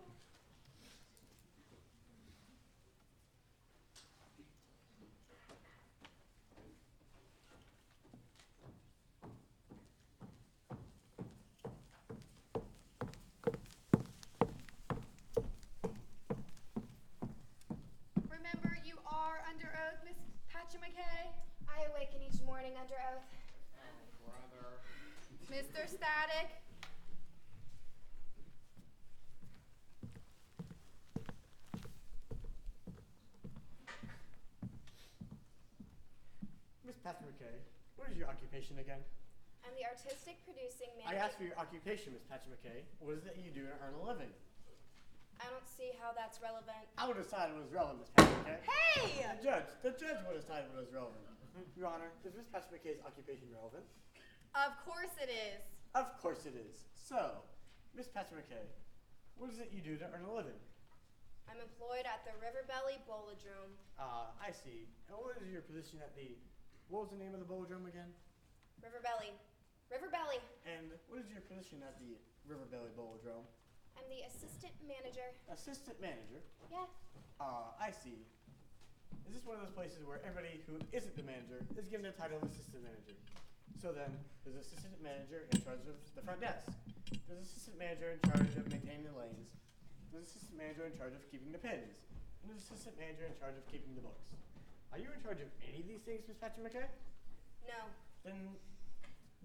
Remember, you are under oath, Miss Patchy McKay. I awaken each morning under oath. Brother. Mr. Static. Miss Patrick McKay, what is your occupation again? I'm the artistic producing I manager. asked for your occupation, Miss Patrick McKay. What is it you do to earn a living? I don't see how that's relevant. I will decide what is relevant, Miss Patrick McKay. Hey! The judge will decide what is relevant. Your Honor, is Miss Patrick McKay's occupation relevant? Of course it is. Of course it is. So, Miss Patrick McKay, what is it you do to earn a living? I'm employed at the Riverbelly Bolodrome. I see. And what is your position at the... What was the name of the Bolodrome again? Riverbelly. Riverbelly. And what is your position at the Riverbelly Bolodrome? I'm the assistant manager. Assistant manager? Yeah. I see. Is this one of those places where everybody who isn't the manager is given the title of assistant manager? So then, there's assistant manager in charge of the front desk. There's assistant manager in charge of maintaining the lanes. There's assistant manager in charge of keeping the pins. And there's assistant manager in charge of keeping the books. Are you in charge of any of these things, Miss Patrick McKay? No. Then,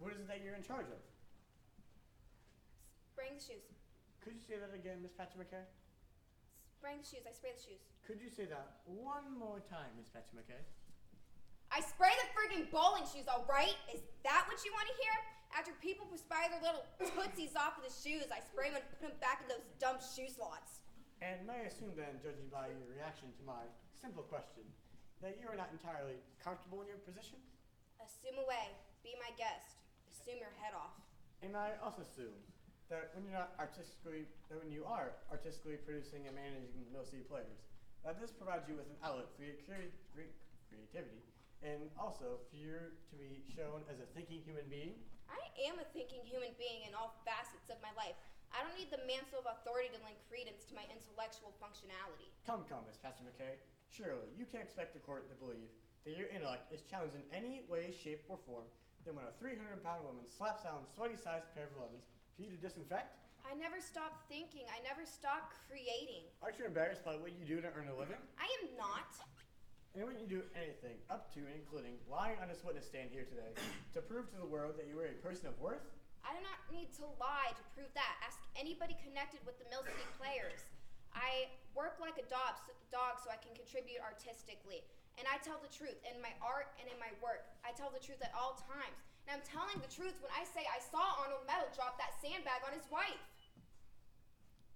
what is it that you're in charge of? Spraying the shoes. Could you say that again, Miss Patrick McKay? Spraying the shoes. I spray the shoes. Could you say that one more time, Miss Patrick McKay? I spray the friggin' bowling shoes, alright? Is that what you want to hear? After people spray their little tootsies off of the shoes, I spray them and put them back in those dumb shoe slots. And may I assume then, judging by your reaction to my simple question, that you are not entirely comfortable in your position? Assume away. Be my guest. Assume your head off. And I also assume that when you are artistically producing and managing Mill City players, that this provides you with an outlet for your creativity, and also for you to be shown as a thinking human being. I am a thinking human being in all facets of my life. I don't need the mantle of authority to lend credence to my intellectual functionality. Come, Miss Patrick McKay. Surely, you can't expect the court to believe that your intellect is challenged in any way, shape, or form than when a 300-pound woman slaps down a sweaty-sized pair of 11s for you to disinfect? I never stop thinking. I never stop creating. Aren't you embarrassed by what you do to earn a living? I am not. And when you do anything, up to and including lying on this witness stand here today, to prove to the world that you are a person of worth? I do not need to lie to prove that. Ask anybody connected with the Mill City players. I work like a dog so I can contribute artistically. And I tell the truth in my art and in my work. I tell the truth at all times. And I'm telling the truth when I say I saw Arnold Metal drop that sandbag on his wife.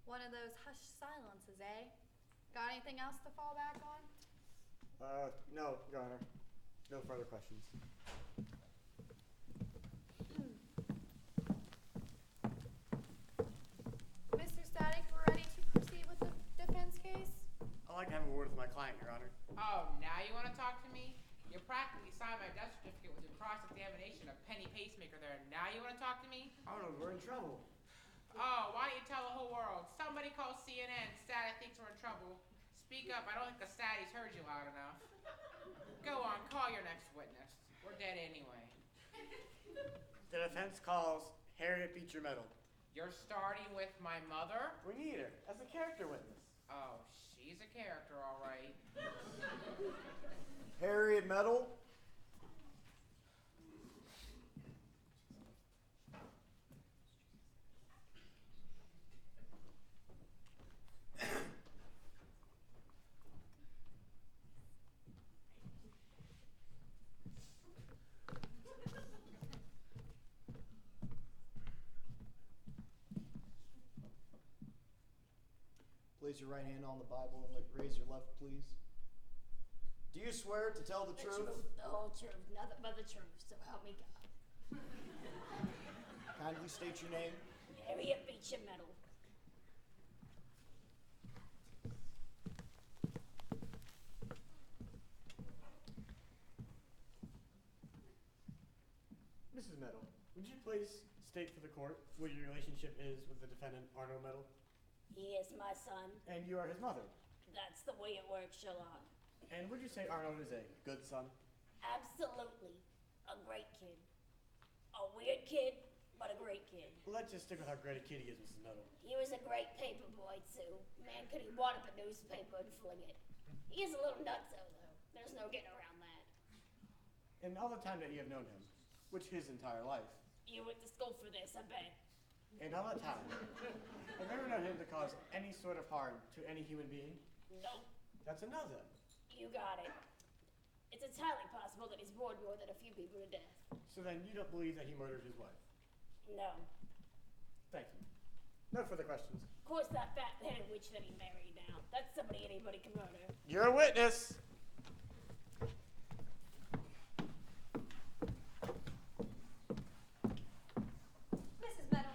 One of those hushed silences, eh? Got anything else to fall back on? No, Your Honor. No further questions. Mr. Static, we're ready to proceed with the defense case? I'd like to have a word with my client, Your Honor. Oh, now you want to talk to me? You practically signed my death certificate with your cross-examination of Penny Pacemaker there. Now you want to talk to me? Arnold, we're in trouble. Oh, why don't you tell the whole world? Somebody call CNN. Static thinks we're in trouble. Speak up. I don't think the Statties heard you loud enough. Go on, call your next witness. We're dead anyway. The defense calls Harriet Beecher Metal. You're starting with my mother? We need her as a character witness. Oh, she's a character, all right. Harriet Metal? Place your right hand on the Bible and raise your left, please. Do you swear to tell the truth? The whole truth, nothing but the truth, so help me God. Kindly state your name. Harriet Beecher Metal. Mrs. Metal, would you please state for the court what your relationship is with the defendant, Arnold Metal? He is my son. And you are his mother. That's the way it works, Sherlock. And would you say Arnold is a good son? Absolutely. A great kid. A weird kid, but a great kid. Let's just stick with how great a kid he is, Mrs. Metal. He was a great paper boy, too. Man, could he wad up a newspaper and fling it. He is a little nutso, though. There's no getting around that. In all the time that you have known him, which his entire life, You went to school for this, I bet. in all that time, have you ever known him to cause any sort of harm to any human being? Nope. That's a no then. You got it. It's entirely possible that he's bored more than a few people to death. So then you don't believe that he murdered his wife? No. Thank you. No further questions. Of course, that fat-headed witch that he married now. That's somebody anybody can murder. You're a witness. Mrs. Meadow,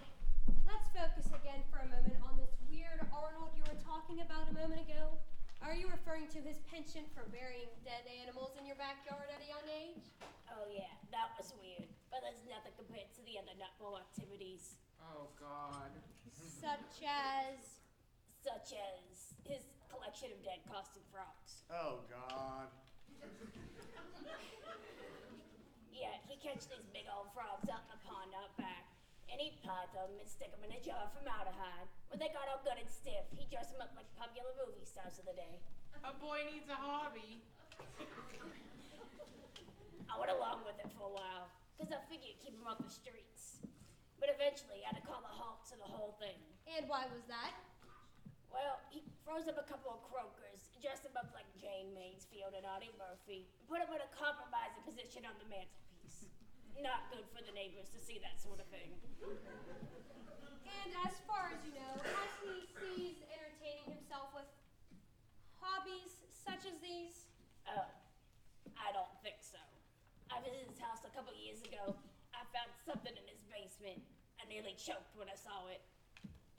let's focus again for a moment on this weird Arnold you were talking about a moment ago. Are you referring to his penchant for burying dead animals in your backyard at a young age? Oh yeah, that was weird. But that's nothing compared to the other nutball activities. Oh, God. Such as... Such as his collection of dead costume frogs. Oh, God. Yeah, he catch these big old frogs out in the pond out back. And he'd pie them and stick them in a jar for formaldehyde. When they got all good and stiff, he'd dress them up like popular movie stars of the day. A boy needs a hobby. I went along with it for a while, because I figured keep him off the streets. But eventually, I had to call a halt to the whole thing. And why was that? Well, he froze up a couple of croakers, dressed them up like Jane Mansfield and Audie Murphy, and put them in a compromising position on the mantelpiece. Not good for the neighbors to see that sort of thing. And as far as you know, has he ceased entertaining himself with hobbies such as these? Oh, I don't think so. I visited his house a couple years ago. I found something in his basement. I nearly choked when I saw it.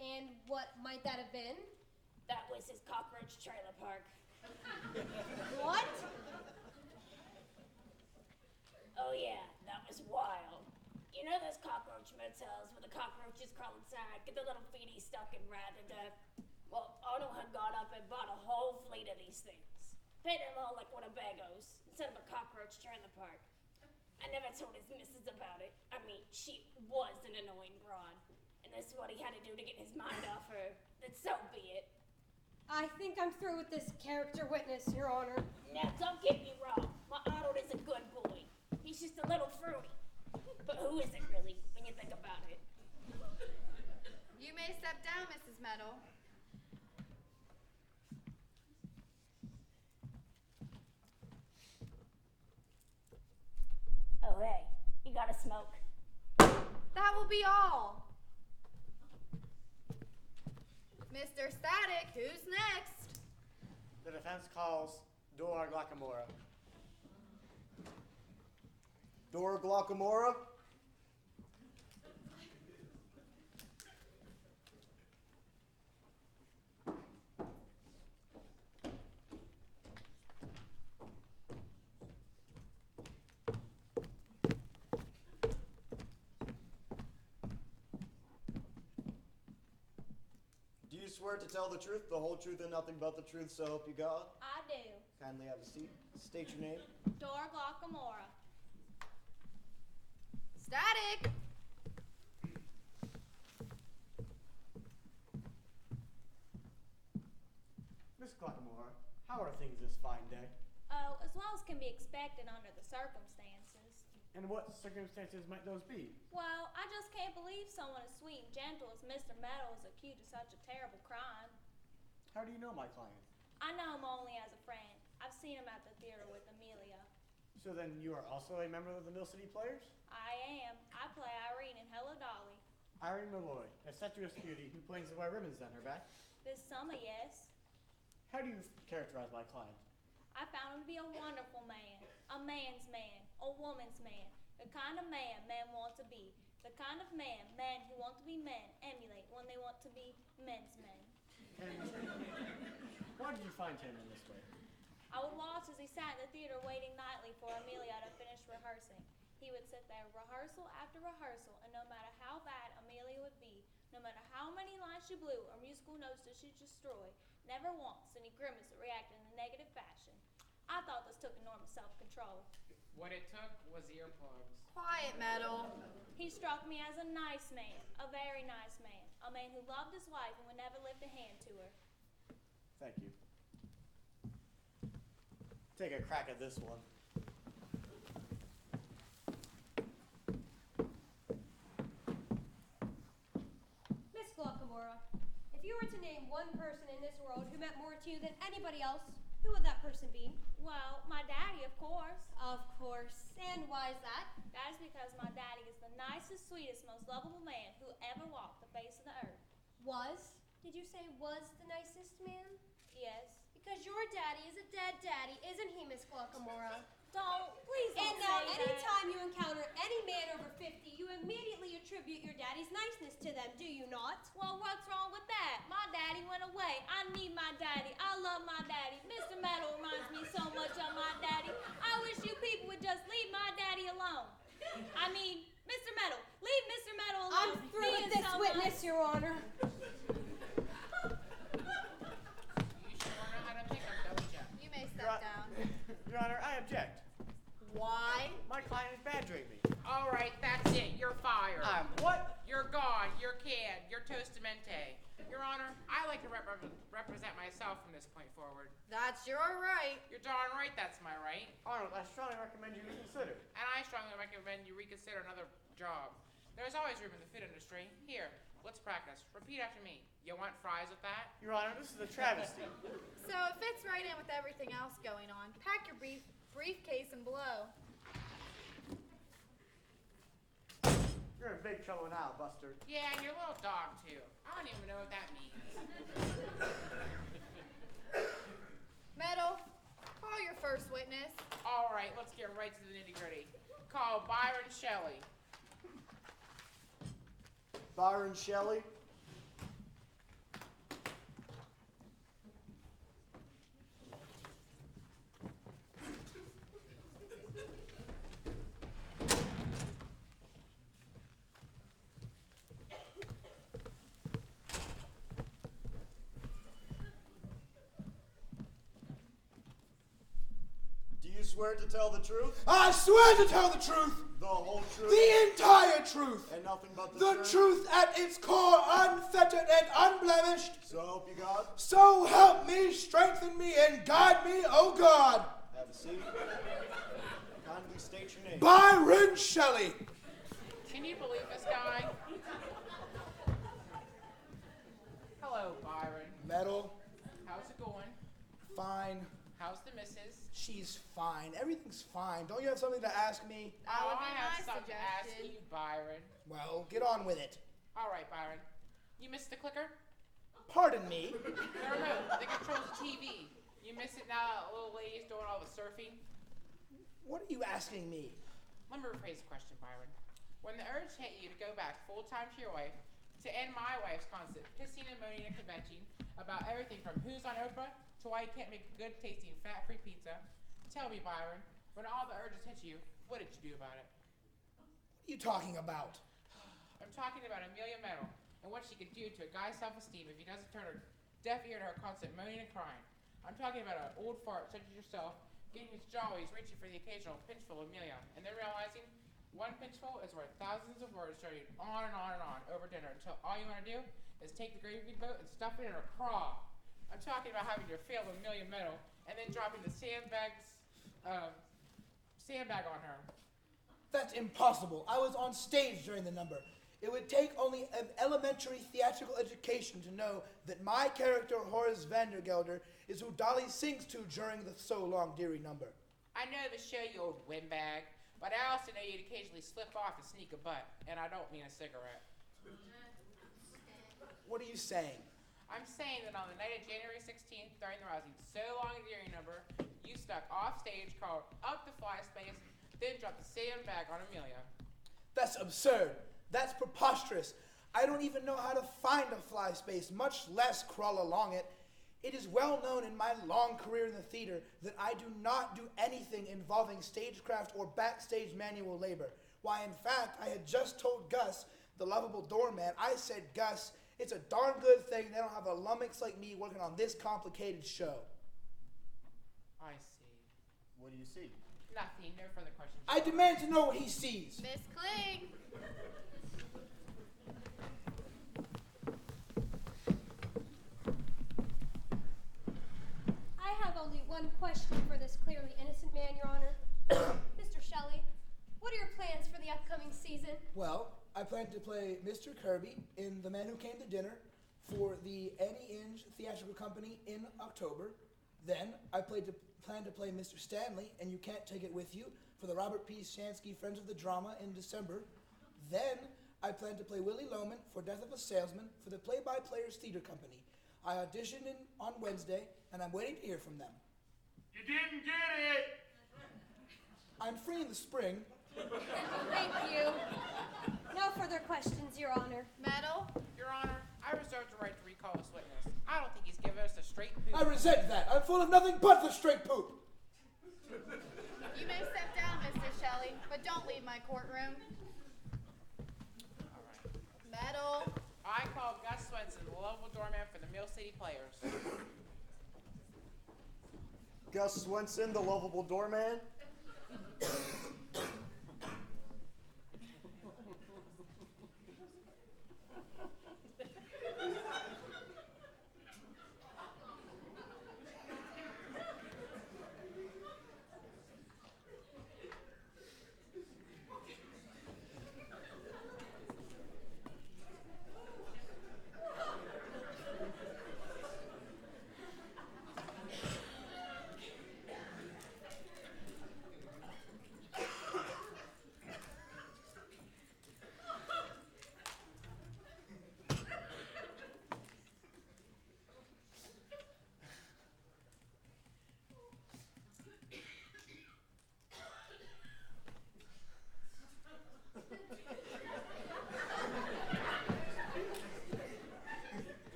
And what might that have been? That was his cockroach trailer park. What? Oh yeah, that was wild. You know those cockroach motels where the cockroaches crawl inside, get their little feeties stuck and writhed to death? Well, Arnold had gone up and bought a whole fleet of these things. Painted them all like Winnebagos, and set up a cockroach trailer park. I never told his missus about it. I mean, she was an annoying broad. And this is what he had to do to get his mind off her. Then so be it. I think I'm through with this character witness, Your Honor. Now, don't get me wrong. My Arnold is a good boy. He's just a little fruity. But who is it really, when you think about it? You may step down, Mrs. Meadow. Oh, hey, you gotta smoke. That will be all. Mr. Static, who's next? The defense calls Dora Glockamora. Dora Glockamora? Do you swear to tell the truth, the whole truth, and nothing but the truth, so help you God? I do. Kindly have a seat. State your name. Dora Glockamora. Static! Miss Glockamora, how are things this fine day? Oh, as well as can be expected under the circumstances. And what circumstances might those be? Well, I just can't believe someone as sweet and gentle as Mr. Meadow is accused of such a terrible crime. How do you know my client? I know him only as a friend. I've seen him at the theater with Amelia. So then you are also a member of the Mill City Players? I am. I play Irene in Hello Dolly. Irene Malloy, a statuesque beauty who plans to wear ribbons down her back. This summer, yes. How do you characterize my client? I found him to be a wonderful man. A man's man. A woman's man. The kind of man men want to be. The kind of man men who want to be men emulate when they want to be men's men. And why did you find him in this way? I would watch as he sat in the theater waiting nightly for Amelia to finish rehearsing. He would sit there rehearsal after rehearsal, and no matter how bad Amelia would be, no matter how many lines she blew or musical notes that she destroyed, never once did he grimace or react in a negative fashion. I thought this took enormous self-control. What it took was earplugs. Quiet, Meadow. He struck me as a nice man, a very nice man, a man who loved his wife and would never lift a hand to her. Thank you. Take a crack at this one. Miss Glockamora, if you were to name one person in this world who meant more to you than anybody else, who would that person be? Well, my daddy, of course. Of course. And why is that? That is because my daddy is the nicest, sweetest, most lovable man who ever walked the face of the earth. Was? Did you say was the nicest man? Yes. Because your daddy is a dead daddy, isn't he, Miss Glockamora? Please don't And now, say that. anytime you encounter any man over 50, you immediately attribute your daddy's niceness to them, do you not? Well, what's wrong with that? My daddy went away. I need my daddy. I love my daddy. Mr. Meadow reminds me so much of my daddy. I wish you people would just leave my daddy alone. I mean, Mr. Meadow, leave Mr. Meadow alone. I'm through with this witness, Your Honor. You sure know how to pick them, don't you? You may step down. Your Honor, I object. Why? My client is badgering me. All right, that's it. You're fired. What? You're gone. You're canned. You're tostamente. Your Honor, I like to represent myself from this point forward. That's your right. You're darn right that's my right. Arnold, I strongly recommend you reconsider. And I strongly recommend you reconsider another job. There's always room in the food industry. Here, let's practice. Repeat after me. You want fries with that? Your Honor, this is a travesty. So it fits right in with everything else going on. Pack your briefcase and blow. You're in big trouble now, Buster. Yeah, and your little dog, too. I don't even know what that means. Meadow, call your first witness. All right, let's get right to the nitty-gritty. Call Byron Shelley. Byron Shelley. Do you swear to tell the truth? I swear to tell the truth. The whole truth? The entire truth. And nothing but the The truth? truth at its core, unfettered and unblemished. So help you God? So help me, strengthen me, and guide me, O God. Have a seat. Kindly state your name. Byron Shelley. Can you believe this guy? Hello, Byron. Metal, How's it going? fine. How's the missus? She's fine. Everything's fine. Don't you have something to ask me? That would be I have my something to ask suggestion. you, Byron. Well, get on with it. All right, Byron. You missed the clicker? Pardon me. The remote that controls the TV. You miss it now that little lady's doing all the surfing? What are you asking me? Let me rephrase the question, Byron. When the urge hit you to go back full-time to your wife, to end my wife's constant pissing and moaning and kvetching about everything from who's on Oprah to why you can't make a good-tasting fat-free pizza, tell me, Byron, when all the urges hit you, what did you do about it? What are you talking about? I'm talking about Amelia Meadow and what she could do to a guy's self-esteem if he doesn't turn a deaf ear to her constant moaning and crying. I'm talking about an old fart such as yourself getting his jollies reaching for the occasional pinchful of Amelia, and then realizing one pinchful is worth thousands of words starting on and on and on over dinner until all you want to do is take the gravy boat and stuff it in her craw. I'm talking about having your fail Amelia Meadow and then dropping the sandbag on her. That's impossible. I was on stage during the number. It would take only an elementary theatrical education to know that my character, Horace Vandergelder, is who Dolly sings to during the So Long Dearie number. I know the show, you old windbag, but I also know you'd occasionally slip off and sneak a butt, and I don't mean a cigarette. What are you saying? I'm saying that on the night of January 16th, during the rousing So Long Dearie number, you stuck off stage, crawled up the fly space, then dropped the sandbag on Amelia. That's absurd. That's preposterous. I don't even know how to find a fly space, much less crawl along it. It is well known in my long career in the theater that I do not do anything involving stagecraft or backstage manual labor. Why, in fact, I had just told Gus, the lovable doorman, I said, Gus, it's a darn good thing they don't have a lummox like me working on this complicated show. I see. What do you see? Nothing, no further questions. I demand to know what he sees. Miss Kling. I have only one question for this clearly innocent man, Your Honor. Mr. Shelley, what are your plans for the upcoming season? Well, I plan to play Mr. Kirby in The Man Who Came to Dinner for the Annie Inge Theatrical Company in October. Then I plan to play Mr. Stanley and You Can't Take It With You for the Robert P. Shansky Friends of the Drama in December. Then I plan to play Willie Loman for Death of a Salesman for the Play-by-Players Theater Company. I auditioned on Wednesday, and I'm waiting to hear from them. You didn't get it! I'm free in the spring. Thank you. No further questions, Your Honor. Medal. Your Honor, I reserve the right to recall this witness. I don't think he's given us a straight poop. I resent that. I'm full of nothing but the straight poop. You may step down, Mr. Shelley, but don't leave my courtroom. All right. Medal. I call Gus Swenson, the lovable doorman for the Mill City Players. Gus Swenson, the lovable doorman.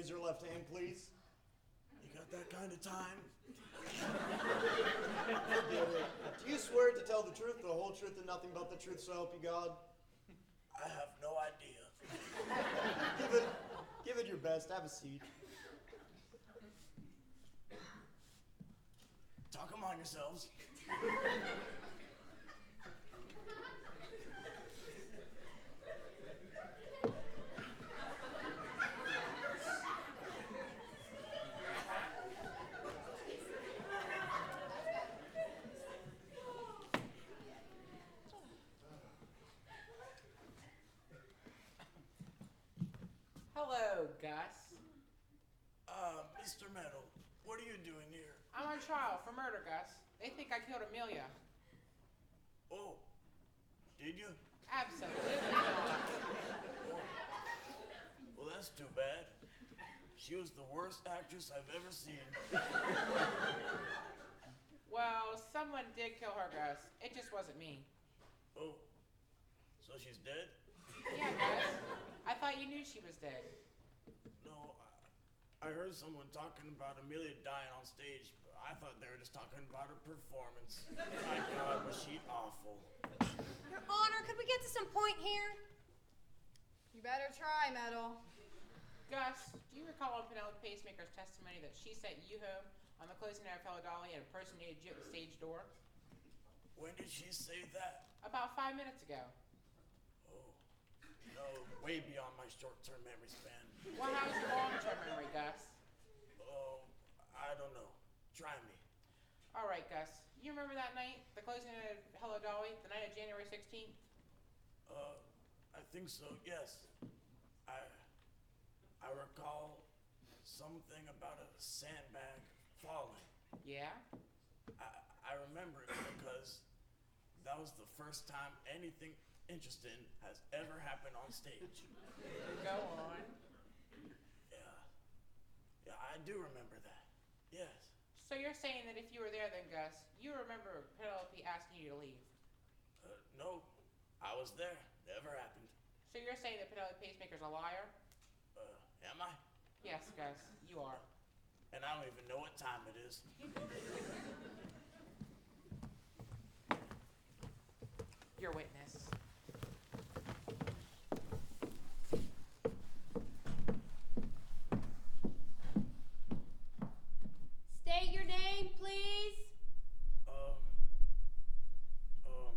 raise your left hand, please. You got that kind of time? Forget it. Do you swear to tell the truth, the whole truth, and nothing but the truth, so help you God? I have no idea. Give it your best. Have a seat. Talk among yourselves. Hello, Gus. Mr. Meadow, what are you doing here? I'm on trial for murder, Gus. They think I killed Amelia. Oh, did you? Absolutely not. Well, that's too bad. She was the worst actress I've ever seen. Well, someone did kill her, Gus. It just wasn't me. Oh, so she's dead? Yeah, Gus. I thought you knew she was dead. No, I heard someone talking about Amelia dying on stage. But I thought they were just talking about her performance. My God, was she awful. Your Honor, could we get to some point here? You better try, Metal. Gus, do you recall on Penelope Pacemaker's testimony that she sent you home on the closing night of Hello Dolly and impersonated you at the stage door? When did she say that? About 5 minutes ago. Oh, no, way beyond my short-term memory span. Well, how's your long-term memory, Gus? Oh, I don't know. Try me. All right, Gus. You remember that night, the closing night of Hello Dolly, the night of January 16th? I think so, yes. I recall something about a sandbag falling. Yeah? I remember it because that was the first time anything interesting has ever happened on stage. Go on. Yeah, I do remember that. Yes. So you're saying that if you were there then, Gus, you remember Penelope asking you to leave? No, I was there. Never happened. So you're saying that Penelope Pacemaker's a liar? Am I? Yes, Gus, you are. And I don't even know what time it is. Your witness. State your name, please. Hold on.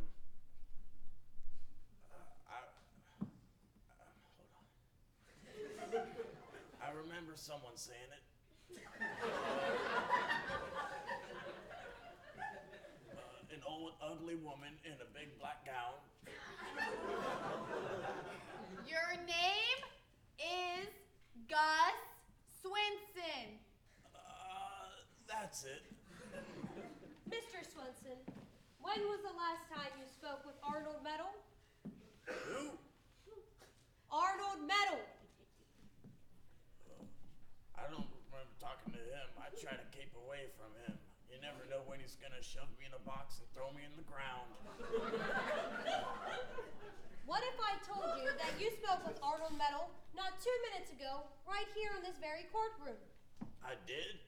I remember someone saying it. An old, ugly woman in a big black gown. Your name is Gus Swinson. That's it. Mr. Swenson, when was the last time you spoke with Arnold Metal? Who? Arnold Metal. I don't remember talking to him. I try to keep away from him. You never know when he's gonna shove me in a box and throw me in the ground. What if I told you that you spoke with Arnold Metal not 2 minutes ago, right here in this very courtroom? I did?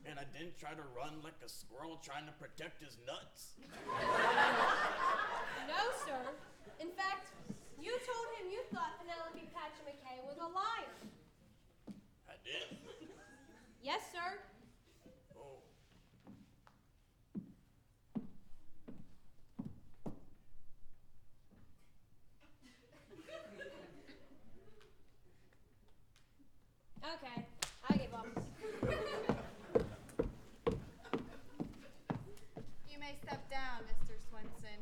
And I didn't try to run like a squirrel trying to protect his nuts? No, sir. In fact, you told him you thought Penelope Patchen McKay was a liar. I did? Yes, sir. Oh. Okay, I give up. You may step down, Mr. Swinson.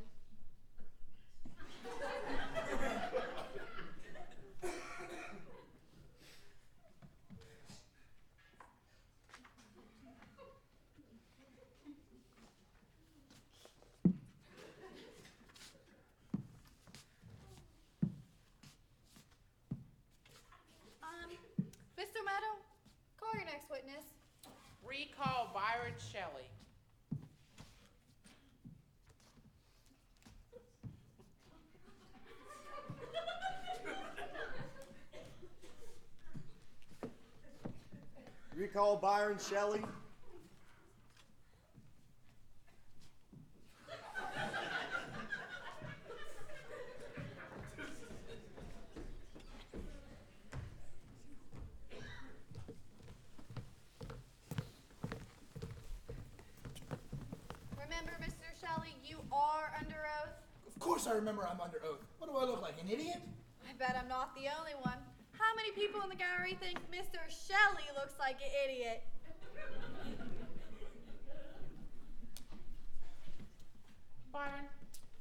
Recall Byron Shelley. Remember, Mr. Shelley, you are under oath. Of course I remember I'm under oath. What do I look like, an idiot? I bet I'm not the only one. How many people in the gallery think Mr. Shelley looks like an idiot? Byron,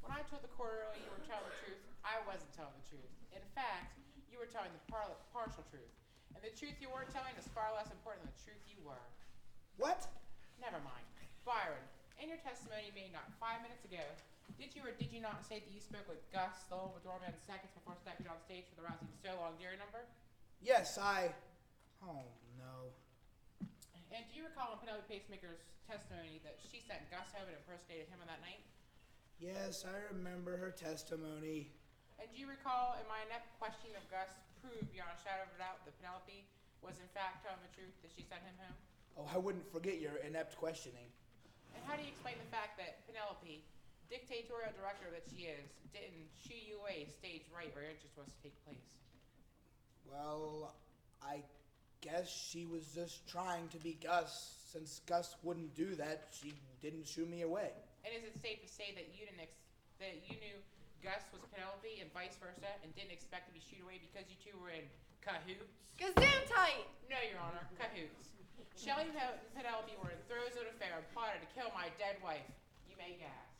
when I told the court earlier you were telling the truth, I wasn't telling the truth. In fact, you were telling the partial truth. And the truth you weren't telling is far less important than the truth you were. What? Never mind. Byron, in your testimony made not 5 minutes ago, did you or did you not say that you spoke with Gus, the old doorman, seconds before stepping on stage for the rousing So Long Dairy number? Yes, Oh, no. And do you recall in Penelope Pacemaker's testimony that she sent Gus home and impersonated him on that night? Yes, I remember her testimony. And do you recall in my inept questioning of Gus proved beyond a shadow of a doubt that Penelope was in fact telling the truth that she sent him home? Oh, I wouldn't forget your inept questioning. And how do you explain the fact that Penelope, dictatorial director that she is, didn't shoo you away stage right where it just was to take place? Well, I guess she was just trying to be Gus. Since Gus wouldn't do that, she didn't shoo me away. And is it safe to say that you knew Gus was Penelope and vice versa and didn't expect to be shooed away because you two were in cahoots? Gesundheit! No, Your Honor, cahoots. Shelley and Penelope were in throes of an affair and plotted to kill my dead wife. You may gasp.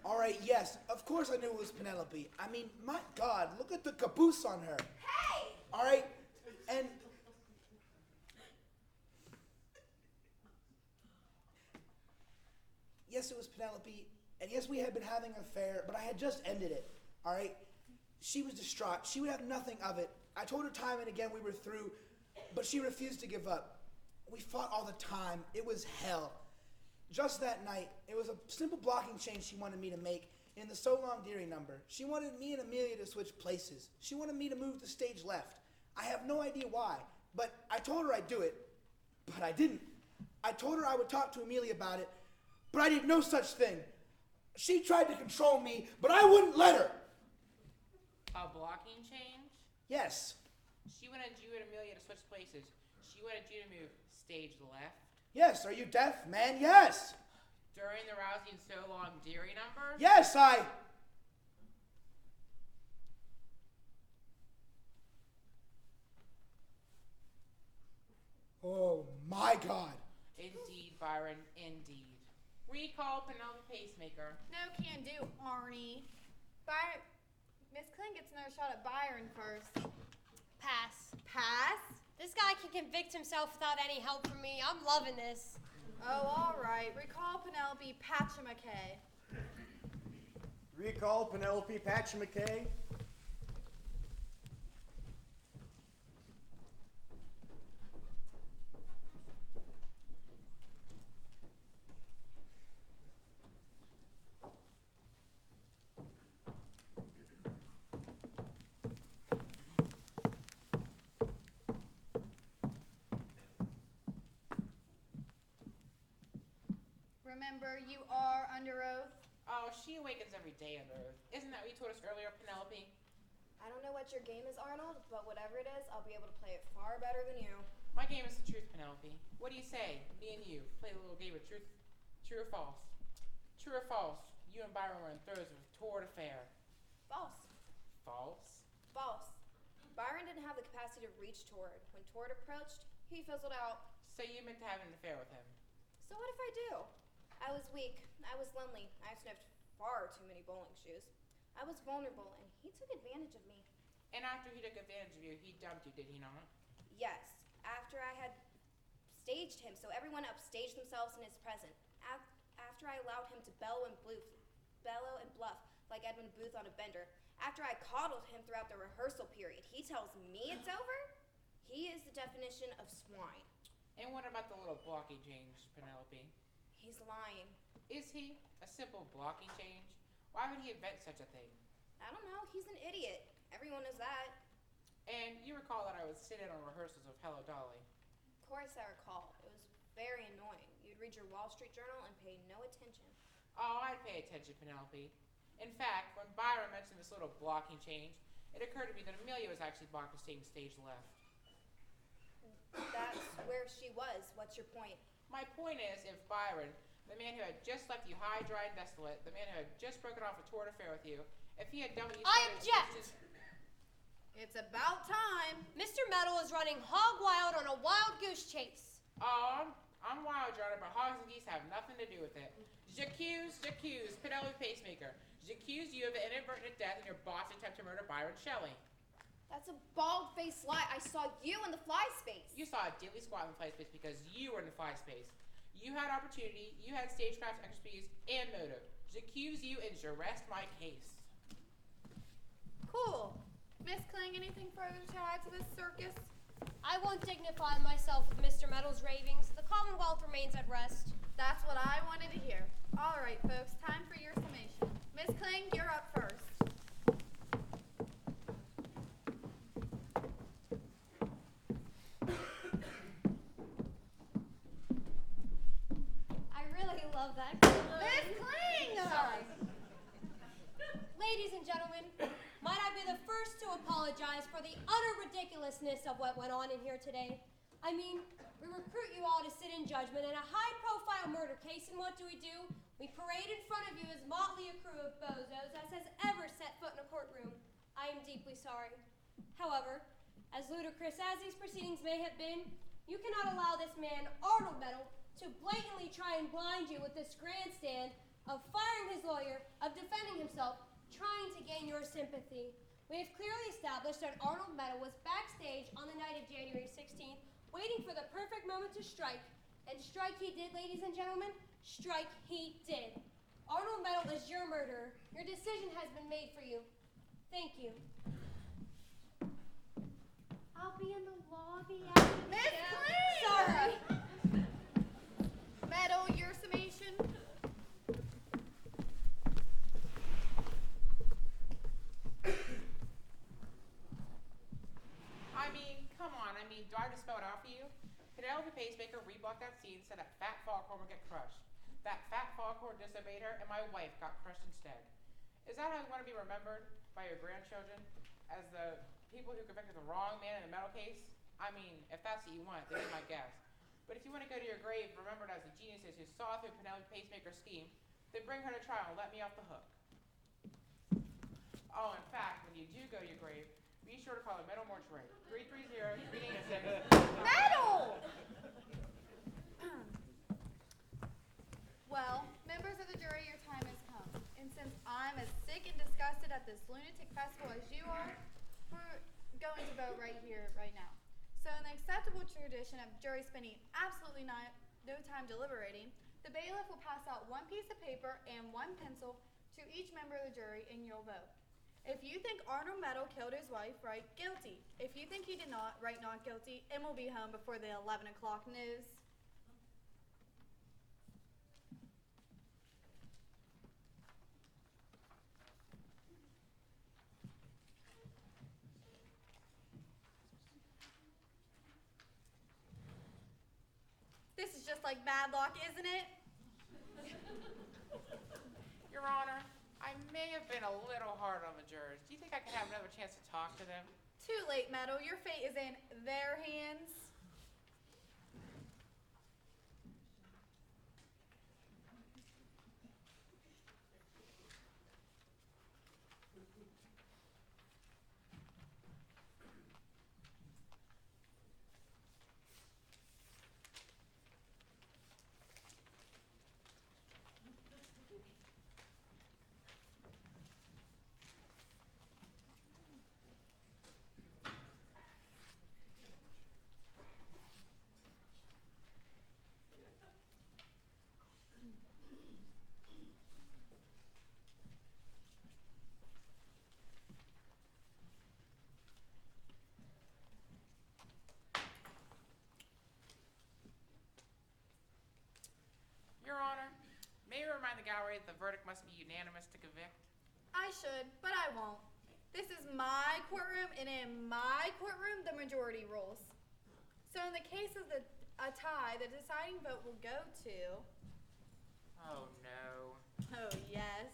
All right, yes, of course I knew it was Penelope. I mean, my God, look at the caboose on her. Hey! All right, and... Yes, it was Penelope, and yes, we had been having an affair, but I had just ended it, all right? She was distraught. She would have nothing of it. I told her time and again we were through, but she refused to give up. We fought all the time. It was hell. Just that night, it was a simple blocking change she wanted me to make in the So Long Deary number. She wanted me and Amelia to switch places. She wanted me to move to stage left. I have no idea why, but I told her I'd do it, but I didn't. I told her I would talk to Amelia about it, but I did no such thing. She tried to control me, but I wouldn't let her. A blocking change? Yes. She wanted you and Amelia to switch places. She wanted you to move stage left. Yes, are you deaf, man? Yes. During the rousing So Long Deary number? Yes, Oh, my God. Indeed, Byron, indeed. Recall Penelope Pacemaker. No can do, Arnie. Byron, Miss Clinton gets another shot at Byron first. Pass. Pass? This guy can convict himself without any help from me. I'm loving this. Oh, all right. Recall Penelope Patcha-McKay. Recall Penelope Patcha-McKay. Remember, you are under oath. Oh, she awakens every day under oath. Isn't that what you told us earlier, Penelope? I don't know what your game is, Arnold, but whatever it is, I'll be able to play it far better than you. My game is the truth, Penelope. What do you say? Me and you play a little game of truth. True or false? True or false? You and Byron were in throes of a torrid affair. False. False? False. Byron didn't have the capacity to reach Tord. When Tord approached, he fizzled out. So you meant to have an affair with him? So what if I do? I was weak. I was lonely. I sniffed far too many bowling shoes. I was vulnerable, and he took advantage of me. And after he took advantage of you, he dumped you, did he not? Yes, after I had staged him so everyone upstaged themselves in his presence. After I allowed him to bellow and bluff like Edwin Booth on a bender. After I coddled him throughout the rehearsal period. He tells me it's over? He is the definition of swine. And what about the little blocking change, Penelope? He's lying. Is he? A simple blocking change? Why would he invent such a thing? I don't know. He's an idiot. Everyone knows that. And you recall that I would sit in on rehearsals of Hello Dolly. course I recall. It was very annoying. You'd read your Wall Street Journal and pay no attention. Oh, I'd pay attention, Penelope. In fact, when Byron mentioned this little blocking change, it occurred to me that Amelia was actually blocked with staying stage left. That's where she was. What's your point? My point is, if Byron, the man who had just left you high, dry, and desolate, the man who had just broken off a torrid affair with you, if he had done what you I object! It's about time. Mr. Metal is running hog wild on a wild goose chase. Oh, I'm wild, Your Honor, but hogs and geese have nothing to do with it. J'accuse Penelope Pacemaker. J'accuse you of an inadvertent death in your boss attempt to murder Byron Shelley. That's a bald-faced lie. I saw you in the fly space. You saw a diddly squat in the fly space because you were in the fly space. You had opportunity, you had stagecraft expertise, and motive. J'accuse you and je rest my case. Cool. Miss Kling, anything further to add to this circus? I won't dignify myself with Mr. Metal's ravings. The Commonwealth remains at rest. That's what I wanted to hear. All right, folks, time for your summation. Miss Kling, you're up first. I really love that. Miss Kling! Sorry. Ladies and gentlemen, might I be the first to apologize for the utter ridiculousness of what went on in here today. I mean, we recruit you all to sit in judgment in a high-profile murder case, and what do? We parade in front of you as motley a crew of bozos as has ever set foot in a courtroom. I am deeply sorry. However, as ludicrous as these proceedings may have been, you cannot allow this man, Arnold Metal, to blatantly try and blind you with this grandstand of firing his lawyer, of defending himself, trying to gain your sympathy. We have clearly established that Arnold Metal was backstage on the night of January 16th, waiting for the perfect moment to strike. And strike he did, ladies and gentlemen. Strike he did. Arnold Metal is your murderer. Your decision has been made for you. Thank you. I'll be in the lobby after the Miss show. Kling! Sorry. Metal, your summation. Come on, do I just spell it out for you? Penelope Pacemaker reblocked that scene, said that fat foghorn would get crushed. That fat foghorn disobeyed her, and my wife got crushed instead. Is that how you want to be remembered by your grandchildren? As the people who convicted the wrong man in the metal case? If that's what you want, then be my guest. But if you want to go to your grave remembered as the geniuses who saw through Penelope Pacemaker's scheme, then bring her to trial and let me off the hook. Oh, in fact, when you do go to your grave, be sure to call the Metal Mortuary. 330-386. Metal! Well, members of the jury, your time has come. And since I'm as sick and disgusted at this lunatic festival as you are, we're going to vote right here, right now. So in the acceptable tradition of jury spending absolutely no time deliberating, the bailiff will pass out one piece of paper and one pencil to each member of the jury, and you'll vote. If you think Arnold Metal killed his wife, write guilty. If you think he did not, write not guilty, and we'll be home before the 11 o'clock news. This is just like bad luck, isn't it? Your Honor, I may have been a little hard on the jurors. Do you think I could have another chance to talk to them? Too late, Metal. Your fate is in their hands. Your Honor, may we remind the gallery that the verdict must be unanimous to convict? I should, but I won't. This is my courtroom, and in my courtroom, the majority rules. So in the case of the a tie, the deciding vote will go to... Oh no. Oh, yes.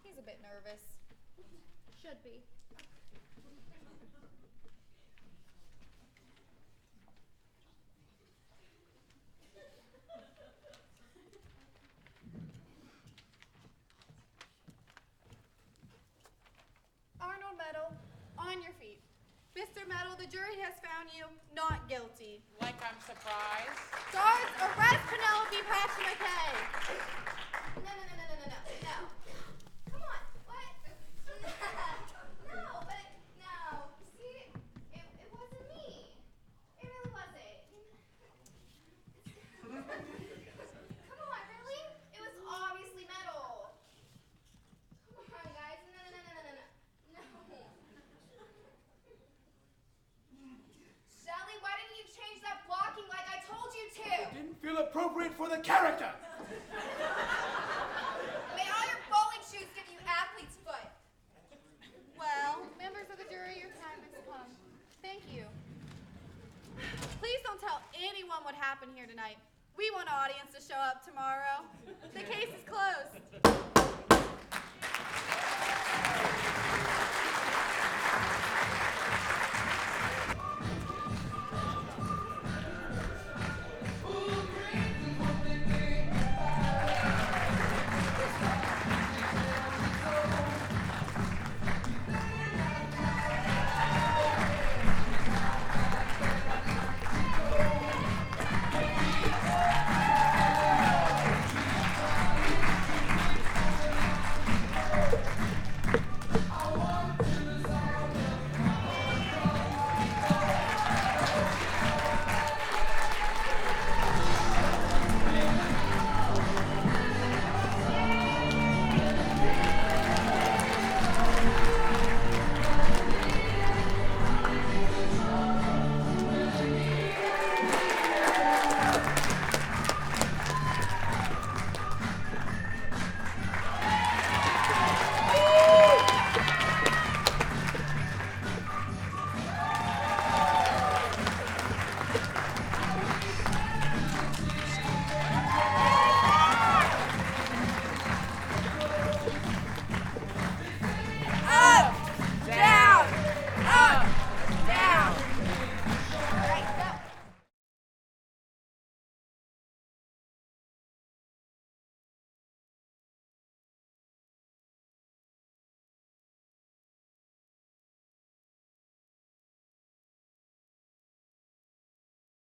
He's a bit nervous. Should be. Arnold Metal, on your feet. Mr. Metal, the jury has found you not guilty. Like I'm surprised. Guards, arrest Penelope Patrick McKay. No. Come on. What? No, but no. See, it wasn't me. It really wasn't. Come on, really? It was obviously metal. Come on, guys. No. Shelly, why didn't you change that blocking like I told you to? Didn't feel appropriate for the character. May all your bowling shoes give you athlete's foot. Well, members of the jury, your time has come. Thank you. Please don't tell anyone what happened here tonight. We want audience to show up tomorrow. The case is closed.